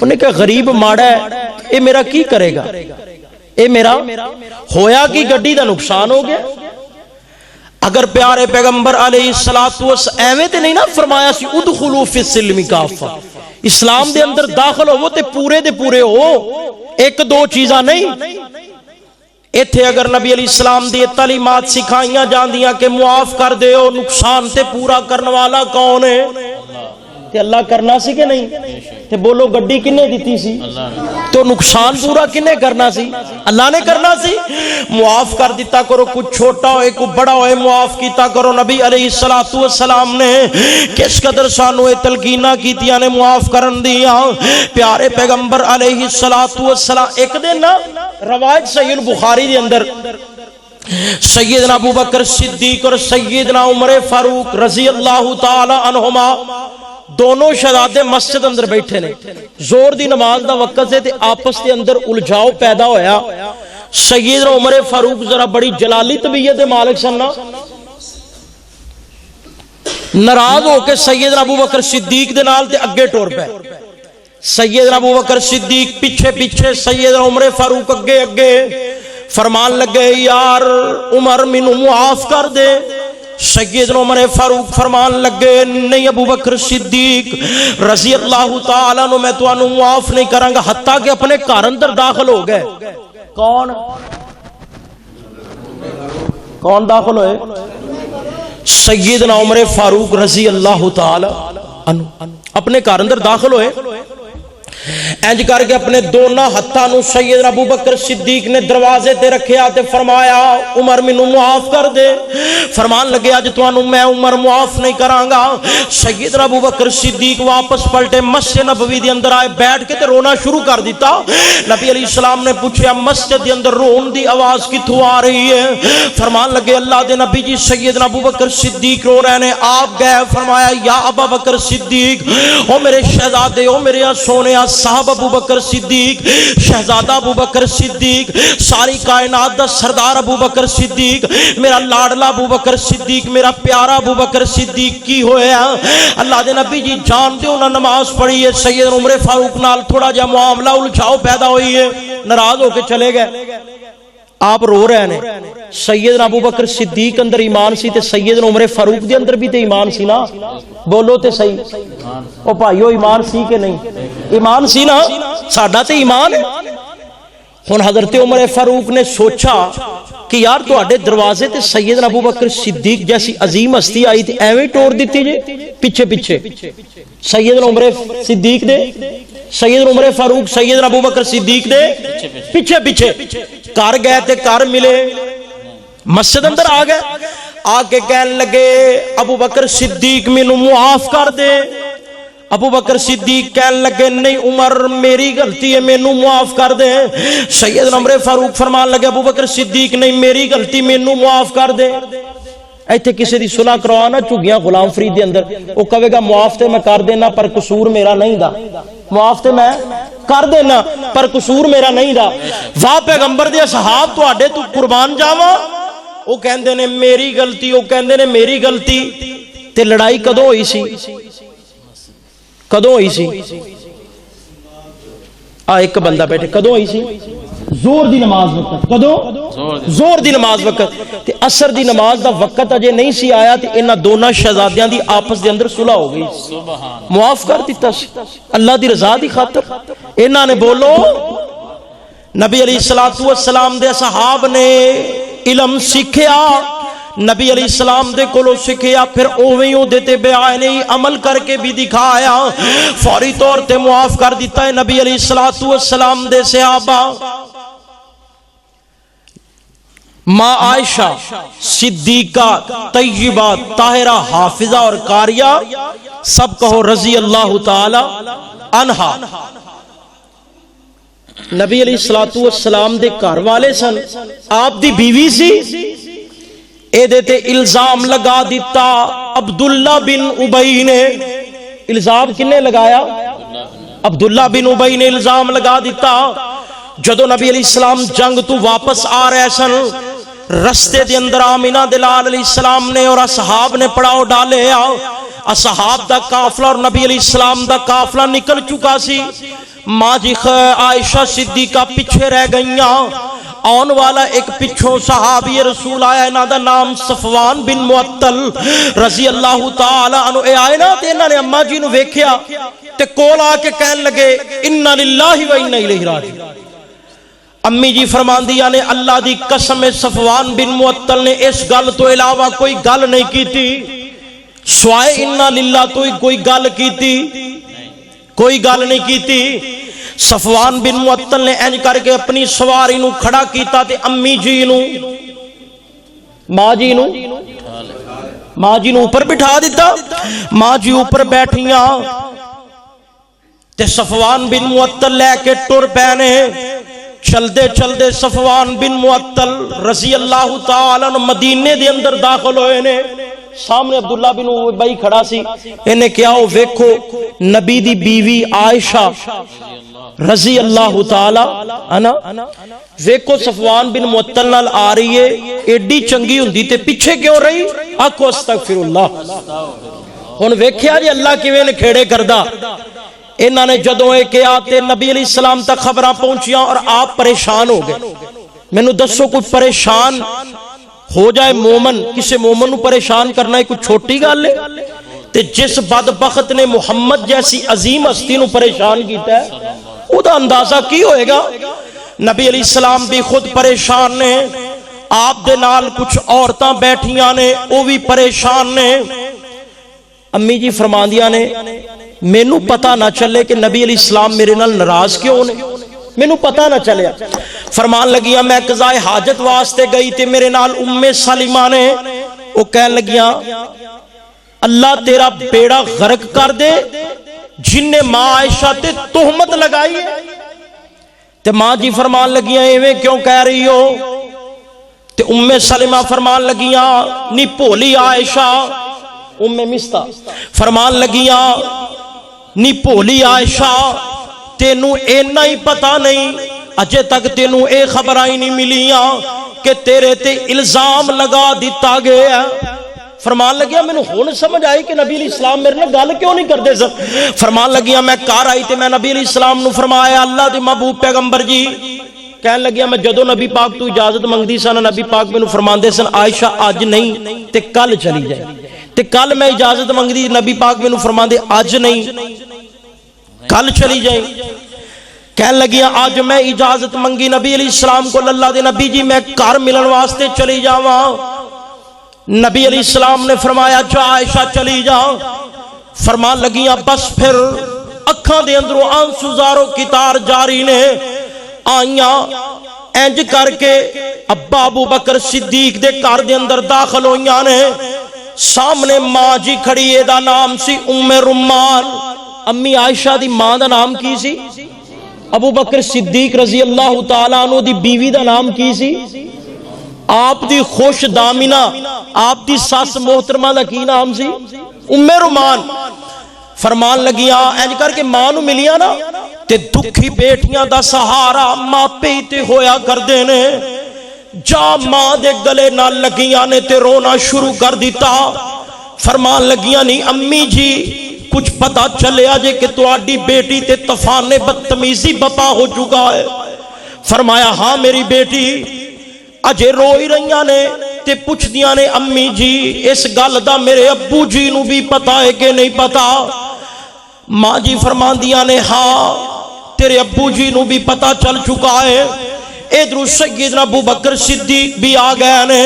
[SPEAKER 4] انہیں کہا غریب ماڑا ہے اے میرا کی کرے گا اے میرا ہویا کی گڈی دا نقصان ہو گیا اگر پیارے پیغمبر علیہ السلام ایویں تے نہیں نا فرمایا سی ادخلوا فی السلم کافہ اسلام دے اندر داخل ہو وہ تے پورے دے پورے ہو ایک دو چیزاں نہیں ایتھے اگر نبی علیہ السلام دی تعلیمات سکھائیاں جاندیاں کہ معاف کر دے ہو نقصان تے پورا کرنے والا کون ہے تے اللہ کرنا سی کہ نہیں تے بولو گڈی کنے دیتی سی تو نقصان پورا کنے کرنا سی اللہ نے کرنا سی معاف کر دیتا کرو کچھ چھوٹا ہوئے کچھ بڑا ہوئے معاف کیتا کرو نبی علیہ السلام نے کس قدر سانو تلقینہ کیتیاں نے معاف کرن دیا پیارے پیغمبر علیہ السلام ایک دن نا روایت صحیح البخاری دے اندر سیدنا ابو بکر صدیق اور سیدنا عمر فاروق رضی اللہ تعالی عنہما دونوں شہزادے مسجد اندر بیٹھے نے زور دی نماز دا وقت سے تے آپس دے اندر الجھاؤ پیدا ہویا سیدنا عمر فاروق ذرا بڑی جلالی طبیعت مالک سننا ناراض ہو کے سیدنا ابو بکر صدیق دے نال تے اگے ٹور پے سیدنا ابو بکر صدیق پیچھے پیچھے سیدنا عمر فاروق اگے اگے فرمان لگے یار عمر مینوں معاف کر دے. سیدنا عمر فاروق فرمان لگے نہیں ابو بکر صدیق رضی اللہ تعالیٰ عنہ میں تانوں معاف نہیں کراں گا. حتیٰ کہ اپنے گھر اندر داخل ہو گئے. کون داخل ہوئے؟ سیدنا عمر فاروق رضی اللہ تعالی عنہ اپنے گھر اندر داخل ہوئے. انج کر کے اپنے دونوں ہتھاں نو سیدنا ابو بکر صدیق نے دروازے تے رکھیا تے فرمایا عمر مینوں معاف کر دے. فرمان لگے اج تانوں میں عمر معاف نہیں کراں گا. سیدنا ابو بکر صدیق واپس پلٹے مسجد نبوی دے اندر آئے, بیٹھ کے تے رونا شروع کر دیتا. نبی علیہ السلام نے پوچھا مسجد دے اندر رون دی آواز کتھوں آ رہی ہے؟ فرمان لگے اللہ دے نبی جی سیدنا ابو بکر صدیق رو رہے نے. آپ گئے فرمایا یا ابا بکر صدیق او میرے شہزادے او میرے سونے صاحب ابو بکر صدیق شہزادہ ابو بکر صدیق ساری کائنات دا سردار ابو بکر صدیق میرا لاڈلا ابو بکر صدیق میرا پیارا ابو بکر صدیق کی ہویا؟ اللہ دے نبی جی جان دے انہاں نماز پڑھی ہے. سیدنا عمر فاروق نال تھوڑا جا معاملہ الجھاؤ پیدا ہوئی ہے, ناراض ہو کے چلے گئے. آپ رو رہے ہیں. سیدنا ابو بکر صدیق اندر ایمان سی تے سیدنا عمر فاروق دے اندر بھی تے ایمان سی نا. بولو تے صحیح او بھائیو ایمان سی کہ نہیں؟ ایمان سی نا, ساڈا تے ایمان ہے. ہن حضرت عمر فاروق نے سوچا کہ یار تواڈے دروازے تے سیدنا ابو بکر صدیق جیسی عظیم ہستی آئی تے ایویں توڑ دیتی جے پیچھے پیچھے. سیدنا عمر صدیق دے سیدنا عمر فاروق سیدنا ابو بکر صدیق دے پیچھے پیچھے کر گئے تے کر ملے. مسجد اندر آ گئے, آ کے کہنے لگے ابو بکر صدیق مینوں معاف کر دے. ابو بکر صدیق کہنے لگے نہیں عمر میری غلطی ہے مینوں معاف کر دے. سیدنا عمر فاروق فرمان لگے ابو بکر صدیق نہیں میری غلطی مینوں معاف کر دے. ایتھے کسی دی صلح کروانا چگیاں غلام فرید دے اندر وہ کہے گا معاف تے میں کر دینا پر قصور میرا نہیں دا. معاف تے میں کر دینا پر قصور میرا نہیں دا. واہ پیغمبر دے اصحاب تواڈے تو قربان جاواں. وہ کہندے نے میری غلطی, وہ کہندے نے میری غلطی. تے لڑائی کدوں ہوئی سی؟ کدوں ہوئی سی؟ ایک بندہ بیٹھے کدوں ہوئی سی؟ زور دی نماز وقت. کدوں؟ زور دی نماز وقت. تے عصر دی نماز دا وقت اجے نہیں سی آیا تے انہاں دونوں شہزادیاں دی آپس دے اندر صلح ہو گئی. معاف کر دیتا سی اللہ دی رضا دی خاطر. انہاں نے بولو نبی علیہ الصلوۃ والسلام دے صحاب نے علم سیکھیا, نبی علیہ السلام دے کولو سیکھیا, پھر اوویں او دے تے بیان عمل کر کے بھی دکھایا. فوری طور تے معاف کر دیتا ہے نبی علیہ الصلوۃ والسلام دے صحابہ. ماں عائشہ صدیقہ طیبہ طاہرہ حافظہ اور قاریہ سب کہو رضی اللہ تعالی عنہا. نبی علیہ الصلوۃ والسلام دے گھر والے سن, آپ دی بیوی سی. اے دیتے الزام لگا دیتا عبداللہ بن ابی نے. الزام کنے لگایا؟ عبداللہ بن ابی نے الزام لگا دیتا. جدو نبی علیہ السلام جنگ تو واپس آ رہے سن, رستے دے اندر آمینہ دلال علیہ السلام نے اور اصحاب نے پڑاؤ ڈالے. اصحاب دا قافلہ اور نبی علیہ السلام دا قافلہ نکل چکا سی. ماں جی عائشہ صدیقہ پیچھے رہ گئیاں. آن والا ایک پچھوں صحابی رسول آیا, انہاں دا نام صفوان بن معطل رضی اللہ تعالی عنہ. اے آئے نا تے انہاں نے اماں جی نو ویکھیا تے کول آ کے کہن لگے انا للہ و انا الیہ راجعون. امی جی فرماندیاں نے اللہ دی قسم صفوان بن معطل نے اس گل تو علاوہ کوئی گل نہیں کیتی, سوائے انا للہ تو کوئی گل کیتی, کوئی گل نہیں کیتی. صفوان بن معطل نے انج کر کے اپنی سواری نو کھڑا کیتا تے امی جی نو ماں جی نو اوپر بٹھا دیتا. ماں جی اوپر بیٹھیاں تے صفوان بن معطل لے کے ٹر پینے. چلدے چلدے صفوان بن معطل رضی اللہ تعالی عنہ مدینے دے اندر داخل ہوئے نے. سامنے عبداللہ بن ابی کھڑا سی. انہیں کیا ہو ویکھو نبی دی بیوی عائشہ رضی اللہ تعالی عنہ ویکھو صفوان بن معطل نال آ رہی ہے. ایڈی چنگی ہوندی تے پیچھے کیوں رہی؟ آکھو استغفر اللہ. ہن ویکھیا جی اللہ کیویں کھیڑے کردا. انہاں نے جدوں اے کیا تے نبی علیہ السلام تک خبراں پہنچیاں اور آپ پریشان ہو گئے. مینوں دسو کوئی پریشان ہو جائے مومن، کسی مومن نو پریشان کرنا ہے کوئی چھوٹی گل ہے؟ تے جس بدبخت نے محمد جیسی عظیم ہستی نو پریشان کیتا ہے او دا اندازہ کی ہوئے گا؟ نبی علیہ السلام بھی خود پریشان نے، آپ دے نال کچھ عورتاں بیٹھیاں نے او بھی پریشان نے۔ امی جی فرماندیاں نے مینوں پتہ نہ چلے کہ نبی علیہ السلام میرے نال ناراض کیوں نے، مینوں پتہ نہ چلیا۔ فرمان لگیاں میں قضاء حاجت واسطے گئی تے میرے نال ام سلمہ نے، وہ کہن لگیاں اللہ تیرا بیڑا غرق کر دے جن نے ماں عائشہ تے تہمت لگائی ہے۔ تے ماں جی فرمان لگیاں ایویں کیوں کہہ رہی ہو؟ تے ام سلمہ فرمان لگیاں نی بھولی عائشہ، ام مستہ فرمان لگیاں نی بھولی عائشہ تینوں اینا ہی پتہ نہیں، اجے تک تینوں اے خبراں ہی نہیں ملیاں کہ تیرے تے الزام لگا دیتا گیا۔ فرمان لگیا میں نے ہون سمجھ آئی کہ نبی علیہ السلام میرے نے گل کیوں نہیں کرتے سن۔ فرمان لگیا میں کار آئی تے میں نبی علیہ السلام نو فرمایا اللہ دی محبوب پیغمبر جی، کہن لگیا میں جدو نبی پاک تو اجازت منگدی سن نبی پاک میں نو فرماندے سن عائشہ آج نہیں تے کل چلی جائے، تے کل میں اجازت منگدی نبی پاک میں نو فرماندے آج نہیں کل چلی جائے۔ کہن لگیا آج میں اجازت منگی نبی علیہ السلام کو، اللہ دے نبی جی میں کار ملن واسطے چلی جاواں۔ نبی علیہ السلام نے فرمایا جا عائشہ چلی جا۔ فرمان لگیاں بس پھر اکھاں دے اندروں آنسو زارو کتار جاری نے آئیاں، انج کر کے ابا ابو بکر صدیق دے کار دے اندر داخل ہوئیاں نے۔ سامنے ماں جی کھڑی ہے، دا نام سی ام رمان۔ امی عائشہ دی ماں دا نام کی سی؟ ابو بکر صدیق رضی اللہ تعالیٰ عنہ دی بیوی دا نام کی سی؟ آپ دی خوش دامنہ آپ دی ساس محترمہ دا کی نام سی؟ ام رمان۔ فرمان لگیاں اینج کر کے ماں نو ملیاں نا تے دکھی بیٹیاں دا سہارا ماں پہ تے ہویا کر دینے، جا ماں دے گلے نہ لگیاں نے تے رونا شروع کر دیتا۔ فرمان لگیاں نہیں امی جی کچھ پتا چلے آجے کہ تو آڈی بیٹی تے طوفان بدتمیزی بپا ہو چکا ہے؟ فرمایا ہاں میری بیٹی اجے روئی رہیاں نے تے پوچھ دیاں نے امی جی اس گل دا میرے ابو جی نو بھی پتا ہے کہ نہیں پتا؟ ماں جی فرمان دیاں نے ہاں تیرے ابو جی نو بھی پتا چل چکا ہے۔ ادھر سیدنا ابو بکر صدیق بھی آ گئے نے،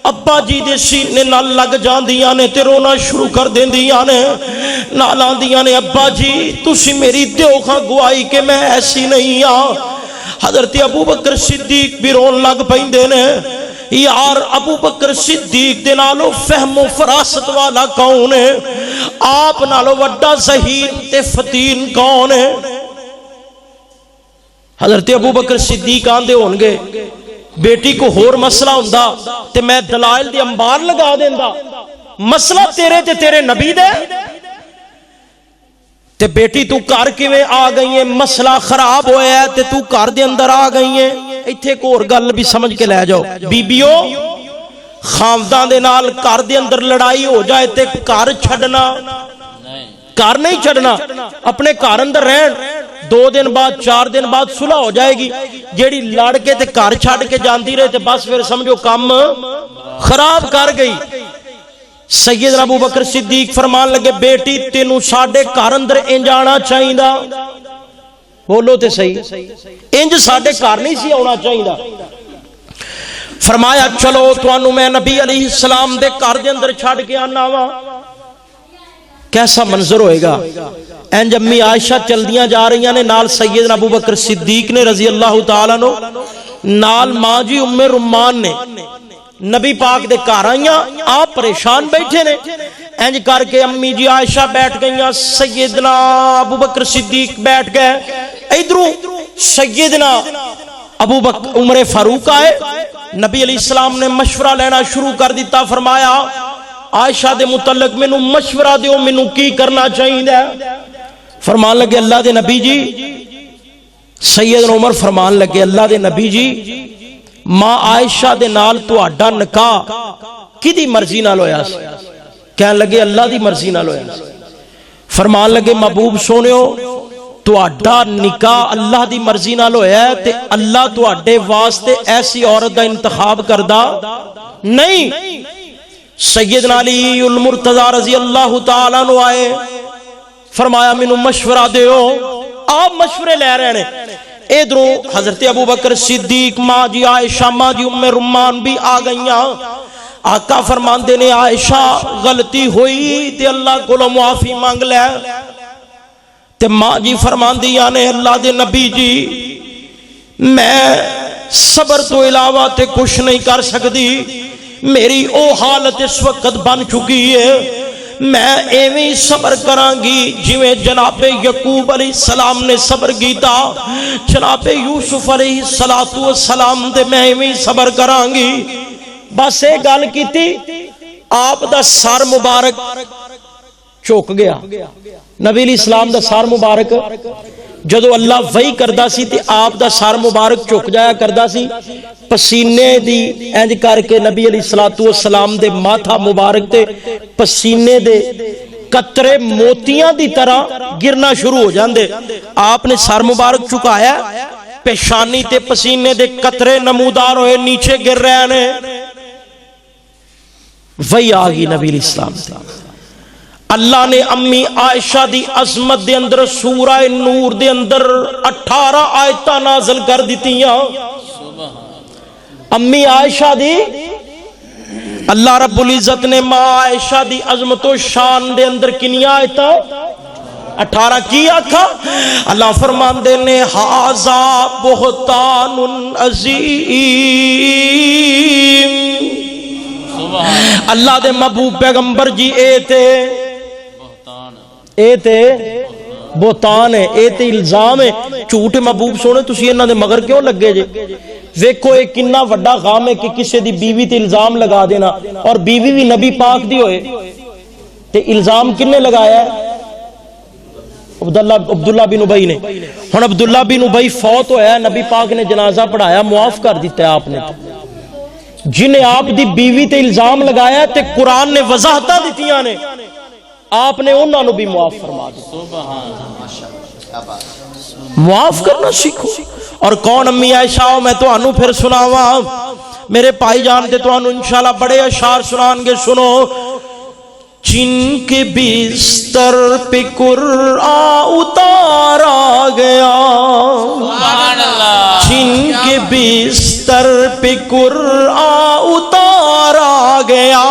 [SPEAKER 4] ابا جی دے سینے نال لگ جاندیاں نے تے رونا شروع کر دیندیاں نے، نال آندیاں نے ابا جی تسی میری دیو خاں گواہی کہ میں ایسی نہیں ہاں۔ حضرت ابو بکر صدیق بھی رون لگ پیندے نے، یار ابو بکر صدیق دے نالو فہم و فراست والا کون ہے؟ آپ نالو وڈا ذہین تے فتین کون ہے؟ حضرت ابو بکر صدیق آندے ہونگے بیٹی کو ہور مسئلہ ہوندا تے میں دلائل دی انبار لگا دیندا، مسئلہ تیرے تے تیرے نبی دے تے بیٹی تو کار کے میں آ گئی ہے، مسئلہ خراب ہویا ہے تے تو کار دے اندر آ گئی ہے۔ ایتھے کو اور گل بھی سمجھ کے لے جاؤ بیبیو، خاندان دے نال کار دے اندر لڑائی ہو جائے تے کار چھڑنا، کار نہیں چھڑنا، اپنے کار اندر رہن، 2 دن بعد 4 دن بعد صلح ہو جائے گی۔ جیڑی لڑ کے تے کار چھڑ کے جاندی رہے تے بس پھر سمجھو کام خراب کر گئی۔ سیدنا ابو بکر صدیق فرمان لگے بیٹی تینوں ساڈے گھر اندر انج آنا چاہیدا، بولو تے صحیح، انج ساڈے گھر نہیں سی آنا چاہیدا۔ فرمایا چلو تانوں میں نبی علیہ السلام دے گھر دے اندر چھڑ کے آنا وا۔ کیسا منظر ہوئے گا؟ انج امی عائشہ چلدیاں جا رہی نے، نال سیدنا ابو بکر صدیق نے رضی اللہ تعالیٰ عنہ، نال ماں جی ام رمان نے، نبی پاک دے گھر آئیاں، آپ پریشان بیٹھے نے۔ انج کر کے امی جی عائشہ بیٹھ گئیاں، سیدنا ابو بکر صدیق بیٹھ گئے، ادھروں سیدنا ابو بکر عمر فاروق آئے، نبی علیہ السلام نے مشورہ لینا شروع کر دیتا۔ فرمایا عائشہ دے متعلق مینوں مشورہ دیو، مینوں کی کرنا چاہیے؟ فرمان لگے اللہ دے نبی جی، سیدنا عمر فرمان لگے اللہ دے نبی جی ماں عائشہ دے نال تہاڈا نکاح کدی مرضی نال ہویا سی؟ کہن لگے اللہ دی مرضی نال ہویا سی۔ فرمان لگے محبوب سونیو تہاڈا نکاح اللہ دی مرضی نال ہویا ہے تے اللہ تہاڈے واسطے ایسی عورت دا انتخاب کردا نہیں. سیدنا علی المرتضی رضی اللہ تعالی عنہ آئے, فرمایا مینوں مشورہ دیو. آپ مشورے لے رہے ہیں. ادھروں حضرت ابو بکر صدیق, ماں جی عائشہ, ماں جی ام رمان بھی آ گئیاں. آقا فرماندے نے عائشہ غلطی ہوئی تے اللہ کولوں معافی مانگ لے. تے ماں جی فرماندیاں نے اللہ دے نبی جی میں صبر تو علاوہ تے کچھ نہیں کر سکتی, میری او حالت اس وقت بن چکی ہے, میں ایویں صبر کران گی جویں جناب یعقوب علیہ السلام نے صبر کیتا, جناب یوسف علیہ السلام دے میں ایویں صبر کران گی. بس ایک گل کیتی, آپ دا سر مبارک چوک گیا. نبی علیہ السلام دا سر مبارک جدو اللہ وحی کردا سی تے آپ دا سر مبارک چک جایا کردا سی, پسینے دی انج کر کے نبی علیہ السلام دے ماتھا مبارک تے پسینے دے قطرے موتیاں دی طرح گرنا شروع ہو جاندے. آپ نے سر مبارک چکایا, پیشانی تے پسینے دے قطرے نمودار ہوئے نیچے گر رہے نے. وہی آگی نبی علیہ السلام تے. اللہ نے امی عائشہ دی عظمت دے اندر سورہ نور دے اندر 18 آیتاں نازل کر دیتیاں. امی عائشہ دی اللہ رب العزت نے ماں عائشہ دی عظمت و شان دے اندر کنیاں آیتاں 18 کی آکھا. اللہ فرماندے نے ھذا بہتان عظیم. اللہ دے محبوب پیغمبر جی اے تے بہتان ہے, اے تے الزام ہے. جھوٹ محبوب سونے تسی انہاں دے مگر کیوں لگے جے؟ ویکھو ایک کنا وڈا غام ہے کہ کسے دی بیوی تے الزام لگا دینا, اور بیوی بھی نبی پاک دی ہوئے تے الزام کنے لگایا ہے؟ عبداللہ بن ابی نے. ہن عبداللہ بن ابی فوت ہویا ہے, نبی پاک نے جنازہ پڑھایا, معاف کر دیتا ہے آپ نے. جنہیں آپ دی بیوی تے الزام لگایا تے قرآن نے وضاحتاں دتیاں نے, آپ نے انہاں نو بھی معاف فرما دیا. معاف کرنا سیکھو. اور کون امی عائشہ ہو میں تو انو پھر سناواں, میرے بھائی جان تے تو انو انشاءاللہ بڑے اشعار سنان گے. سنو. جن کے بستر پہ قرآن اتارا گیا, جن کے بستر پہ قرآن اتارا گیا,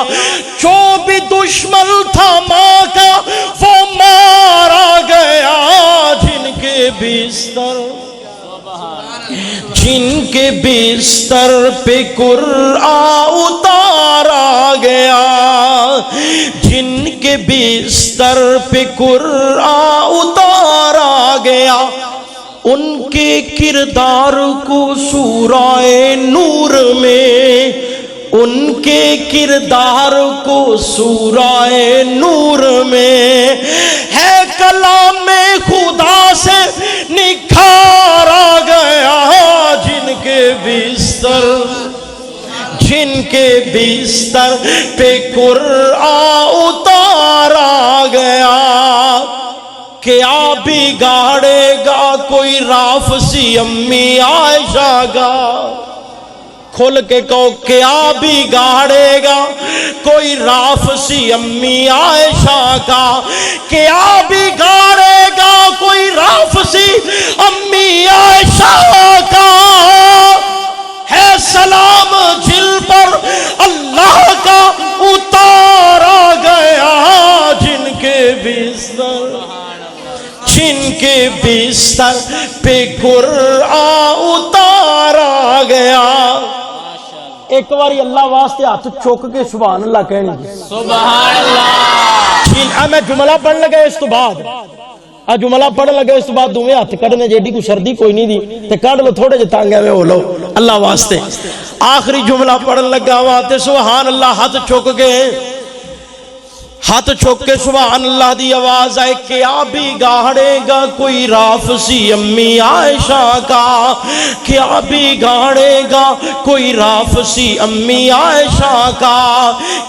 [SPEAKER 4] جو بھی دشمن تھا ماں کا وہ مارا گیا. جن کے بستر پہ قرآن اتارا گیا, جن کے بستر پہ قرآن اتارا گیا, ان کے کردار کو سورہ نور میں, ان کے کردار کو سورہ نور میں ہے کلام خدا سے نکھارا گیا. جن کے بستر پہ قرآن اتارا گیا, کیا بگاڑے گا کوئی رافسی امی عائشہ کا؟ کھل کے کہو, کیا بگاڑے گا کوئی رافسی امی عائشہ کا؟ کیا بگاڑے گا کوئی رافسی امی عائشہ کا؟ ہے سلام جل پر اللہ کا اتارا گیا. جن کے بستر پہ قرآن اتارا گیا. ایک باری اللہ واسطے ہاتھ چوک کے سبحان اللہ کہنے گے. سبحان اللہ. میں جملہ پڑھ لگا اس تو بعد, جملہ پڑھ لگا اس تو بعد دوویں ہاتھ کڈنے جیڈی کوئی سردی کوئی نہیں دی تے کڈ لو, تھوڑے جے تانگے میں ہو لو اللہ واسطے. آخری جملہ پڑھن لگا وا تے سبحان اللہ ہاتھ چک گئے. ہاتھ چوک کے سبحان اللہ دی آواز آئے، کیا بھی گاڑے گا کوئی رافسی امی عائشہ کا، کیا بھی گاڑے گا کوئی رافسی امی عائشہ کا،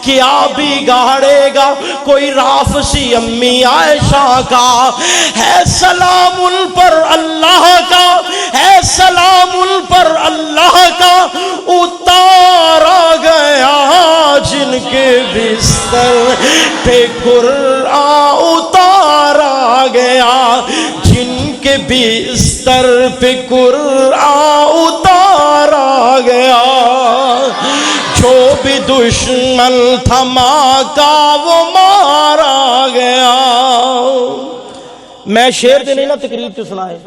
[SPEAKER 4] کیا بھی گاڑے گا کوئی رافسی امی عائشہ کا، ہے سلام ان پر اللہ کا، ہے سلام ان پر اللہ کا، اتارا گیا جن کے بستر پہ قرآن، اتارا گیا جن کے بستر پہ قرآن، اتارا گیا جو بھی دشمن تھما کا وہ مارا گیا۔ میں شعر دے نہیں نا تقریر تو سنائے،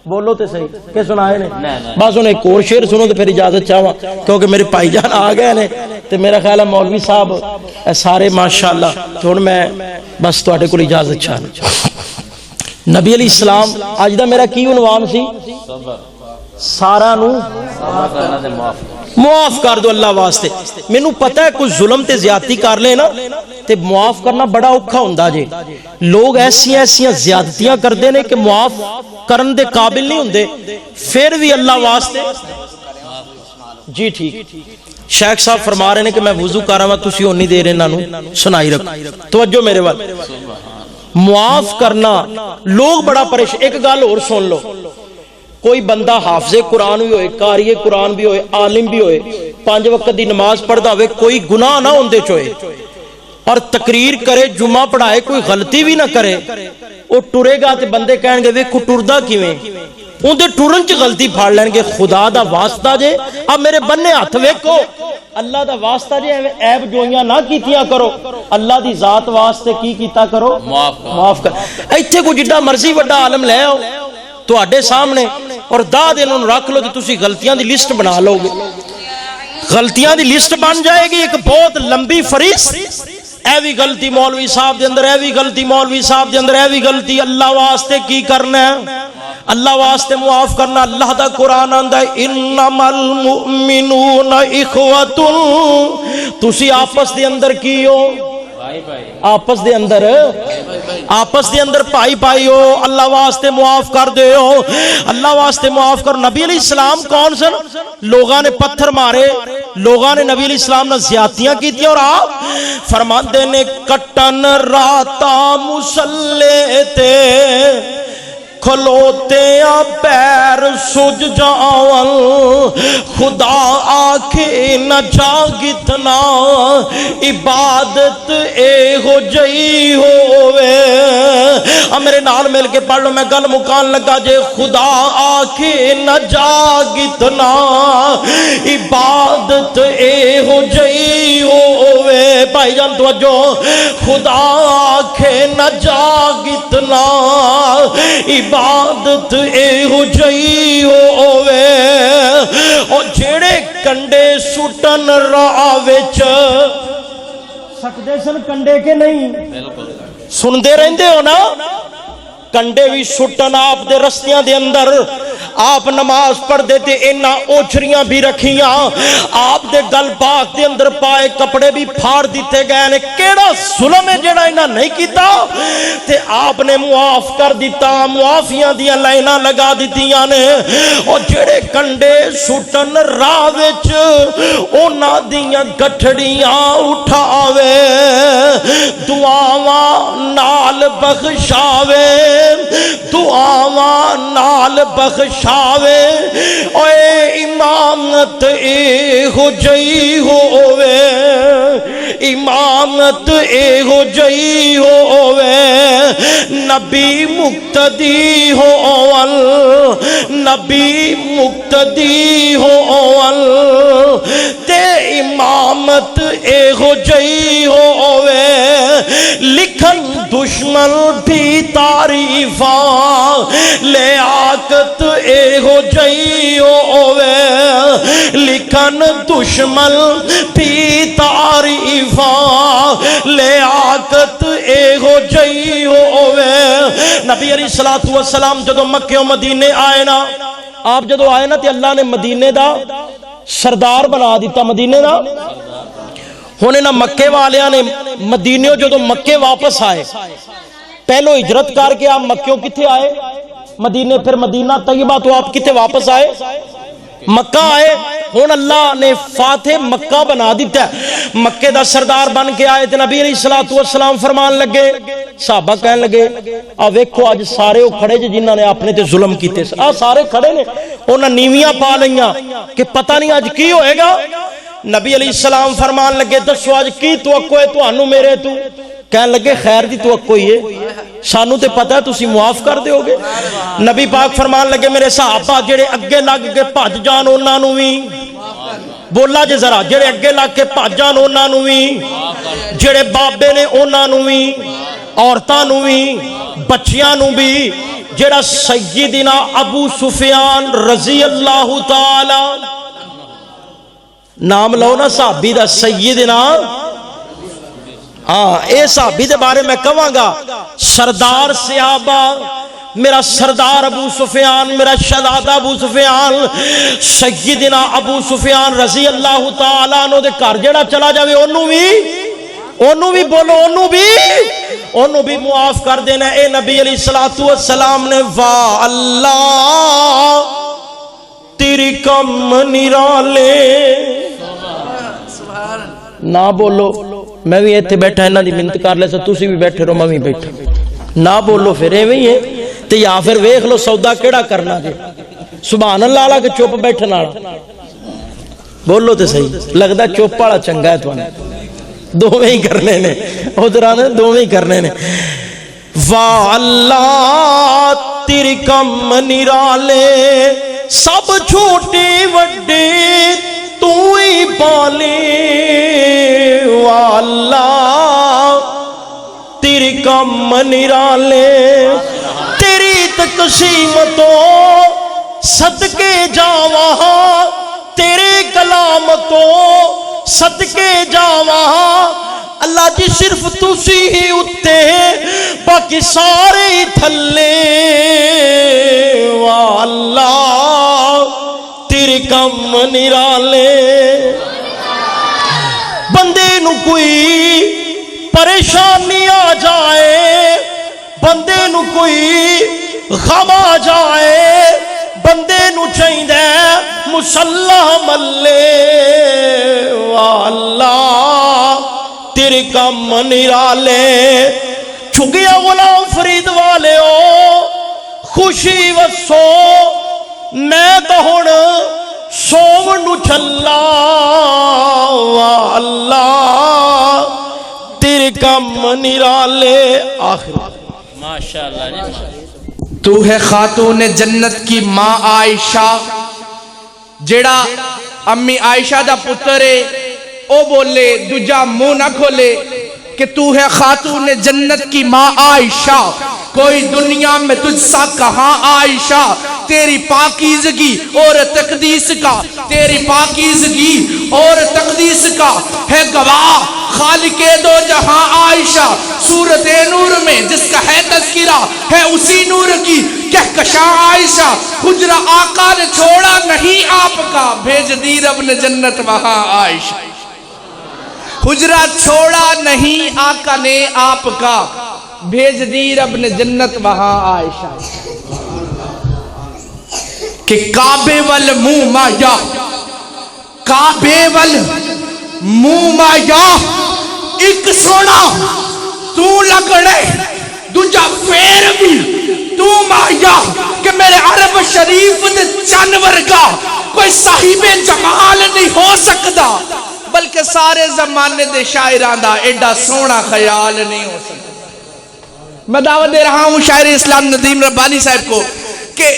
[SPEAKER 4] بولو تے صحیح کہ سنائے نے، بس انہیں ایک اور شعر سنو تو پھر اجازت چاہواں، کیونکہ میرے بھائی جان آ گئے نے تو میرا خیال ہے مولوی صاحب سارے ماشاءاللہ، تو میں بس تواڈے کول اجازت چاہنا۔ نبی علیہ السلام اج دا میرا کی عنوان سی؟ سارا نو معاف کر دو اللہ واسطے۔ مینوں پتہ ہے کوئی ظلم تے زیادتی کر لے نا تے معاف کرنا بڑا اوکھا ہوندا جے، لوگ ایسیاں زیادتیاں کردے نے کہ معاف کرن دے قابل نہیں ہوندے، پھر بھی اللہ واسطے جی ٹھیک۔ شیخ صاحب فرما رہے ہیں کہ میں وضو کر رہا ہوں، تسی اونی دیر انہاں نوں سنائی رکھو، توجہ میرے وال۔ معاف کرنا لوگ بڑا پریشان۔ ایک گل اور سن لو، کوئی بندہ حافظ قرآن بھی ہوئے، قاری قرآن بھی ہوئے، عالم بھی ہوئے، 5 وقت دی نماز پڑھدا ہوئے، کوئی گناہ نہ ہوندے چوئے اور تقریر کرے، جمعہ پڑھائے، کوئی غلطی بھی نہ کرے، وہ ٹرے گا تے بندے کہن گے ویکھو ٹردا کیویں، اندے ٹرن چ غلطی پھاڑ لین گے۔ خدا دا واسطہ جے اب میرے بننے ہاتھ ویکھو، اللہ دا واسطہ جے عیب جوئیاں نہ کیتیاں کرو، اللہ دی ذات واسطے کی کیتا کرو، معاف کر۔ ایتھے کو جڈا مرضی وڈا عالم لے آؤ تواڈے سامنے اور دا دے انہوں رکھ لو تے تسی غلطیاں دی لسٹ بنا لو گے، غلطیاں دی لسٹ بن جائے گی ایک بہت لمبی فہرست۔ اے بھی غلطی مولوی صاحب دے اندر، اے بھی غلطی مولوی صاحب دے اندر، اے بھی غلطی، اللہ واسطے کی کرنا ہے؟ اللہ واسطے معاف کرنا۔ اللہ دا قرآن آندا ہے انما المؤمنون اخوۃ، تسی آپس دے اندر کی ہو؟ آپس دے اندر پائی پائی ہو، اللہ واسطے معاف کر دے ہو، اللہ واسطے معاف کر۔ نبی علیہ السلام کون سن؟ لوگاں نے پتھر مارے، لوگاں نے نبی علیہ السلام نے زیادتیاں کی تھی، اور آپ فرماندے نے کٹن راتا مسلے تے کھلوتے پیر سج جاون، خدا آکھے نہ جاگتنا عبادت اے ہو جئی ہووے۔ اب میرے نال مل کے پڑھ لو، میں گل مکان لگا جے، خدا آکھے نہ جاگتنا عبادت اے ہو جئی ہووے۔ بھائی جان توجہ، خدا آکھے نہ جاگتنا عبادت اے ہو جئی ہووے۔ او جیڑے کنڈے سٹن راہ وچ سکدے سن کنڈے کے نہیں؟ سندے رہندے ہو نا، کنڈے بھی سٹن آپ دے رستیاں دے اندر۔ آپ نماز پڑھ دیتے، اینا اوچھریاں بھی رکھیاں، آپ دے گل پاک دے اندر پائے کپڑے بھی پھاڑ دیتے گئے نے۔ کیڑا ظلم ہے جڑا اینا نہیں کیتا تے آپ نے معاف کر دیتا، معافیاں دیاں لائناں لگا دیتیاں نے۔ اور جڑے کنڈے سٹن راہ وچ انہاں دیاں گٹھڑیاں اٹھاوے، دعاواں نال بخشاوے، دعاواں نال بخشاوے، اے امامت اے ہو جئی ہووے، امامت اے ہو جئی ہووے۔ نبی مقتدی ہون، نبی مقتدی ہون تے امامت اے ہو جئی ہووے۔ لکھن دشمن بھی تعریفاں، لیاقت اے ہو جئی ہووے۔ لکھن دشمن بھی تعریفاں، لیاقت اے ہو جئی ہووے۔ نبی علیہ الصلوۃ والسلام جدو مکے و مدینے آئے نا، آپ جدو آئے نا تے اللہ نے مدینے دا سردار بنا دیتا، مدینے دا ہونے نا مکے والیاں نے مدینیوں جو مکے واپس آئے، پہلو ہجرت کر کے آپ مکیوں کتنے آئے؟ مدینے، پھر مدینہ طیبہ، تو آپ کتنے واپس آئے؟ مکہ آئے. ہن اللہ نے فاتح مکہ بنا دیتا ہے، مکے دا سردار بن کے آئے تے نبی علیہ الصلوۃ والسلام فرمان لگے، صحابہ کہن لگے آ ویکھو اج سارے او کھڑے جنہاں نے اپنے تے ظلم کیتے، آ سارے کھڑے نے، انہاں نیویاں پا لئیاں کہ پتہ نہیں اج کی ہوئے گا. نبی علیہ السلام فرمان لگے دسو اج کی توقع ہے تانوں میرے تو؟ کہن لگے خیر دی توقع ہی ہے، سانو تے پتہ ہے تسی معاف کر دیو گے. نبی پاک فرمان لگے میرے صحابہ جڑے اگے لگ کے بھج جان انہاں نوں وی، بولا جے ذرا، جڑے اگے لگ کے بھج جان انہاں نوں وی، جڑے بابے نے انہاں نوں وی، عورتاں نوں وی، بچیاں نوں بھی. جڑا سیدنا ابو سفیان رضی اللہ تعالی، نام لو نا صحابی دا، سیدنا، ہاں اے صحابی دے بارے میں کہاں گا، سردار صحابہ، میرا سردار ابو سفیان، میرا شہزادہ ابو سفیان، سیدنا ابو سفیان رضی اللہ تعالیٰ عنہ دے گھر جڑا چلا جاوے انہوں بھی بولو، انہوں بھی معاف کر دینا. اے نبی علیہ السلام نے واہ اللہ تیری کم نرالے، نہ بولو، میں بھی ایتھے بیٹھا انہاں دی منت کر لے سا، تسی بھی بیٹھے رہو، میں بھی بیٹھا، نہ بولو پھر ایویں ہی ہے. تے یا پھر ویکھ لو سودا کیڑا کرنا جے، سبحان اللہ والا کہ چپ بیٹھن والا؟ بولو تے صحیح، لگدا چپ والا چنگا ہے تانوں، دوویں ہی کرنے نے، ادھر آنے دوویں ہی کرنے نے. واہ اللہ تیری کم نرالے، سب چھوٹے وڈے تو ہی پالے. واہ اللہ تیری کم نرالے، تیری تقسیم تو صدقے جاواں، تیرے کلام تو صدقے جاواں. اللہ جی صرف تسی ہی اتے باقی سارے ہی تھلے. واہ اللہ تیری کم نرالے. بندے نو کوئی پریشانی آ جائے، بندے نو کوئی غم آ جائے، بندے نو چاہیے مسلح ملے. واہ اللہ تیرے کم نرالے. چھگیا غلام فرید والے ہو خوشی وسو، میں تو ہن سوم نو چلا. واہ اللہ تیرے کم نرالے. آخر ماشاءاللہ جی،
[SPEAKER 3] تو ہے خاتون جنت کی ماں عائشہ، جڑا امی عائشہ دا پتر ہے او بولے دوجا منہ نہ کھولے کہ تو ہے خاتون جنت کی ماں عائشہ، کوئی دنیا میں تجھ سا کہاں عائشہ. تیری پاکیزگی اور تقدیس کا، تیری پاکیزگی اور تقدیس کا ہے گواہ خالق دو جہاں عائشہ. سورت نور میں جس کا ہے تذکرہ ہے اسی نور کی کہکشاں عائشہ. حجرہ آقا نے چھوڑا نہیں آپ کا، بھیج دی رب نے جنت وہاں عائشہ. حجرہ چھوڑا نہیں آقا نے آپ کا، بھیج دی رب نے جنت وہاں عائشہ. کہ کعبے وال منہ مایا، کعبے وال منہ مایا، ایک سونا تو لگڑے دوجا پھیر بھی تو مایا. کہ میرے عرب شریف دے جانور کا کوئی صاحب جمال نہیں ہو سکتا، بلکہ سارے زمانے دے شاعران دا ایڈا سونا خیال نہیں ہو سکتا. میں دعوت دے رہا ہوں شاعر اسلام ندیم ربانی صاحب کو کہ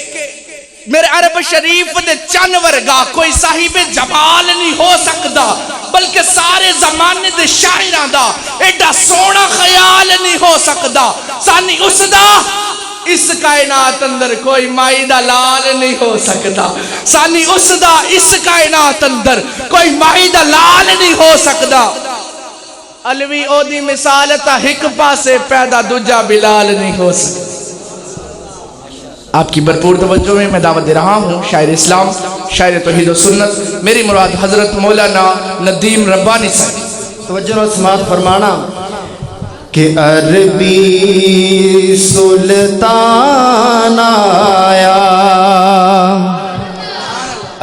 [SPEAKER 3] میرے عرب شریف دے جانور کا کوئی صاحب جمال نہیں ہو سکتا، بلکہ سارے زمانے دے شاعران دا ایڈا سونا خیال نہیں ہو سکتا. سانی اس دا اس کائنات اندر کوئی مائی دا لال نہیں ہو سکتا. سانی اس دا اس کائنات اندر کوئی مائی دا لال نہیں ہو سکتا. علوی او دی مثال تا ہک پاسے پیدا دوجا بلال نہیں ہو سکتا. آپ کی بھرپور توجہ میں دعوت دے رہا ہوں شاعر اسلام، شاعر توحید و سنت، میری مراد حضرت مولانا ندیم ربانی صاحب.
[SPEAKER 6] توجہ و سماعت فرمانا. کہ عربی سلطان آیا،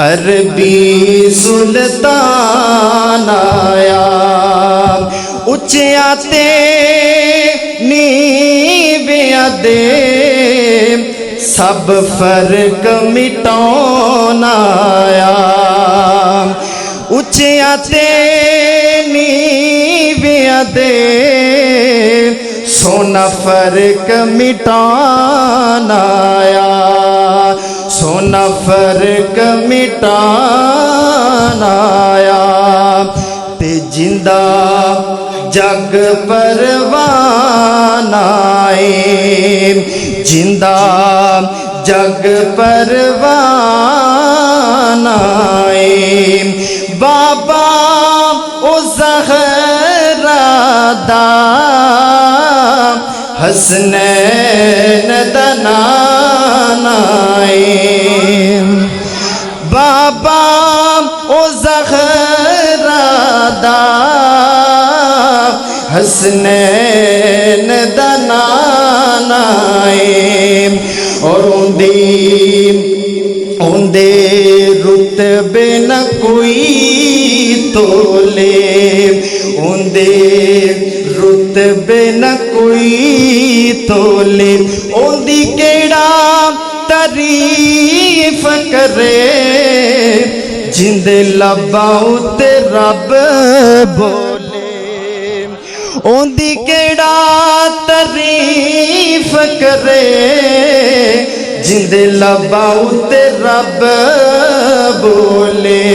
[SPEAKER 6] عربی سلطان آیا، اچیا تے نیویاں دے سب فرق مٹاؤن آیا، اچیا تے نیویاں دے سونا فرق مٹاؤن آیا، سونا فرق مٹاؤن آیا، تے جندہ جگ پروان آئے، جندہ جگ پروان آئے، بابا او زہرا دا حسنین دا نام آئے، بابا او زہرا دا حسنین دا نام آئے، اور اندے رتبے نہ کوئی تولے، اندے رتبے نہ کوئی تولے، اندی کیڑا تعریف کرے، جند لباؤں تے رب بولے، اندی کیڑا تعریف کرے، جند لباؤں تے رب بولے۔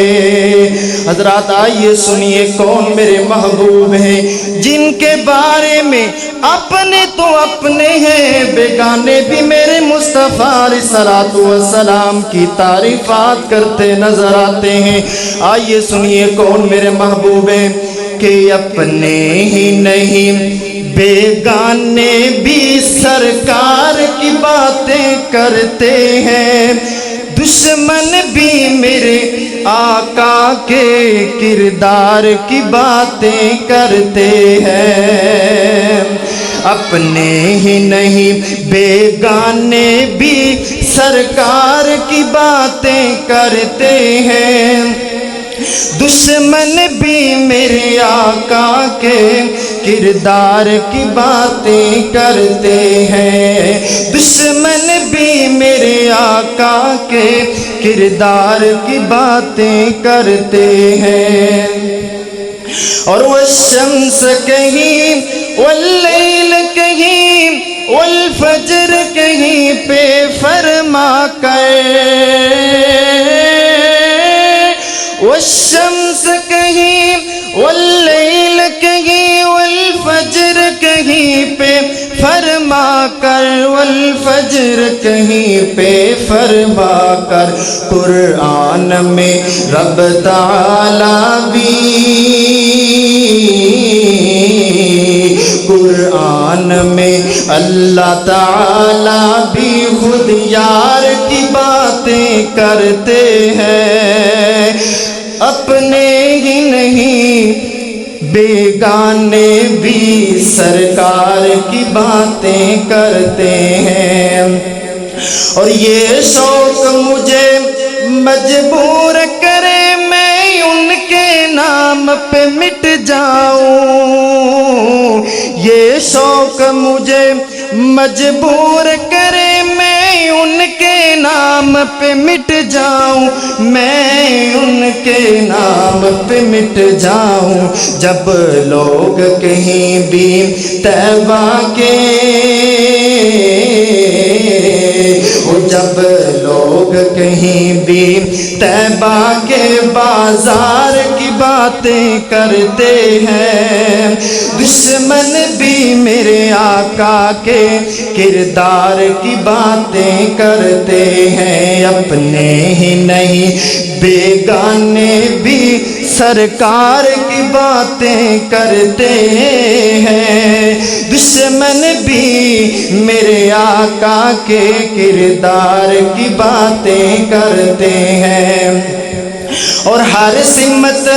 [SPEAKER 6] حضرات آئیے سنیے کون میرے محبوب ہیں جن کے بارے میں اپنے تو اپنے ہیں، بیگانے بھی میرے مصطفیٰ علیہ السلام کی تعریفات کرتے نظر آتے ہیں۔ آئیے سنیے کون میرے محبوب ہیں کہ اپنے ہی نہیں بیگانے بھی سرکار کی باتیں کرتے ہیں، دشمن بھی میرے آقا کے کردار کی باتیں کرتے ہیں، اپنے ہی نہیں بیگانے بھی سرکار کی باتیں کرتے ہیں، دشمن بھی میرے آقا کے کردار کی باتیں کرتے ہیں، دشمن بھی میرے آقا کے کردار کی باتیں کرتے ہیں۔ اور وہ شمس کہیں، واللیل کہیں، والفجر کہیں پہ فرما کر، والشمس کہیں، واللیل کہیں، والفجر کہیں پہ فرما کر، والفجر کہیں پہ فرما کر، قرآن میں رب تعالیٰ بھی، قرآن میں اللہ تعالیٰ بھی خود یار کی باتیں کرتے ہیں، اپنے ہی نہیں بیگانے بھی سرکار کی باتیں کرتے ہیں۔ اور یہ شوق مجھے مجبور کرے میں ان کے نام پہ مٹ جاؤں، یہ شوق مجھے مجبور کرے میں ان کے نام پہ مٹ جاؤں، میں ان کے نام پہ مٹ جاؤں، جب لوگ کہیں بھی طیبہ کے، جب لوگ کہیں بھی طیبہ کے بازار کی باتیں کرتے ہیں، دشمن بھی میرے آقا کے کردار کی باتیں کرتے ہیں، اپنے ہی نہیں بیگانے بھی سرکار کی باتیں کرتے ہیں، دشمن بھی میرے آقا کے کردار کی باتیں کرتے ہیں۔ اور ہر سمت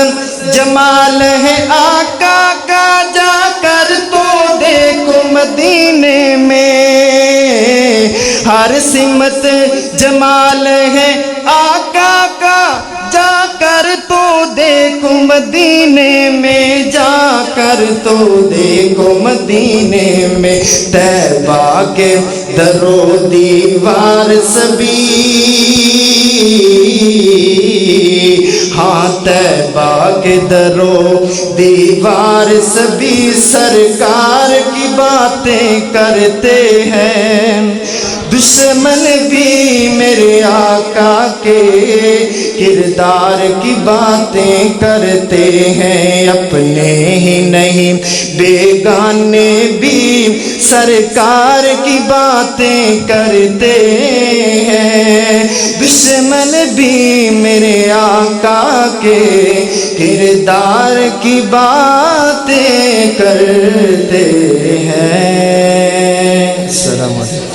[SPEAKER 6] جمال ہے آقا کا، جا کر تو دیکھ مدینے میں، ہر سمت جمال ہے آقا کا، جا کر تو دیکھو مدینے میں، جا کر تو دیکھو مدینے میں، طیبہ کے در و دیوار سبھی، ہاں طیبہ کے در و دیوار سبھی سرکار کی باتیں کرتے ہیں، دشمن بھی میرے آقا کے کردار کی باتیں کرتے ہیں، اپنے ہی نہیں بیگانے بھی سرکار کی باتیں کرتے ہیں، دشمن بھی میرے آقا کے کردار کی باتیں کرتے ہیں۔ السلام علیکم۔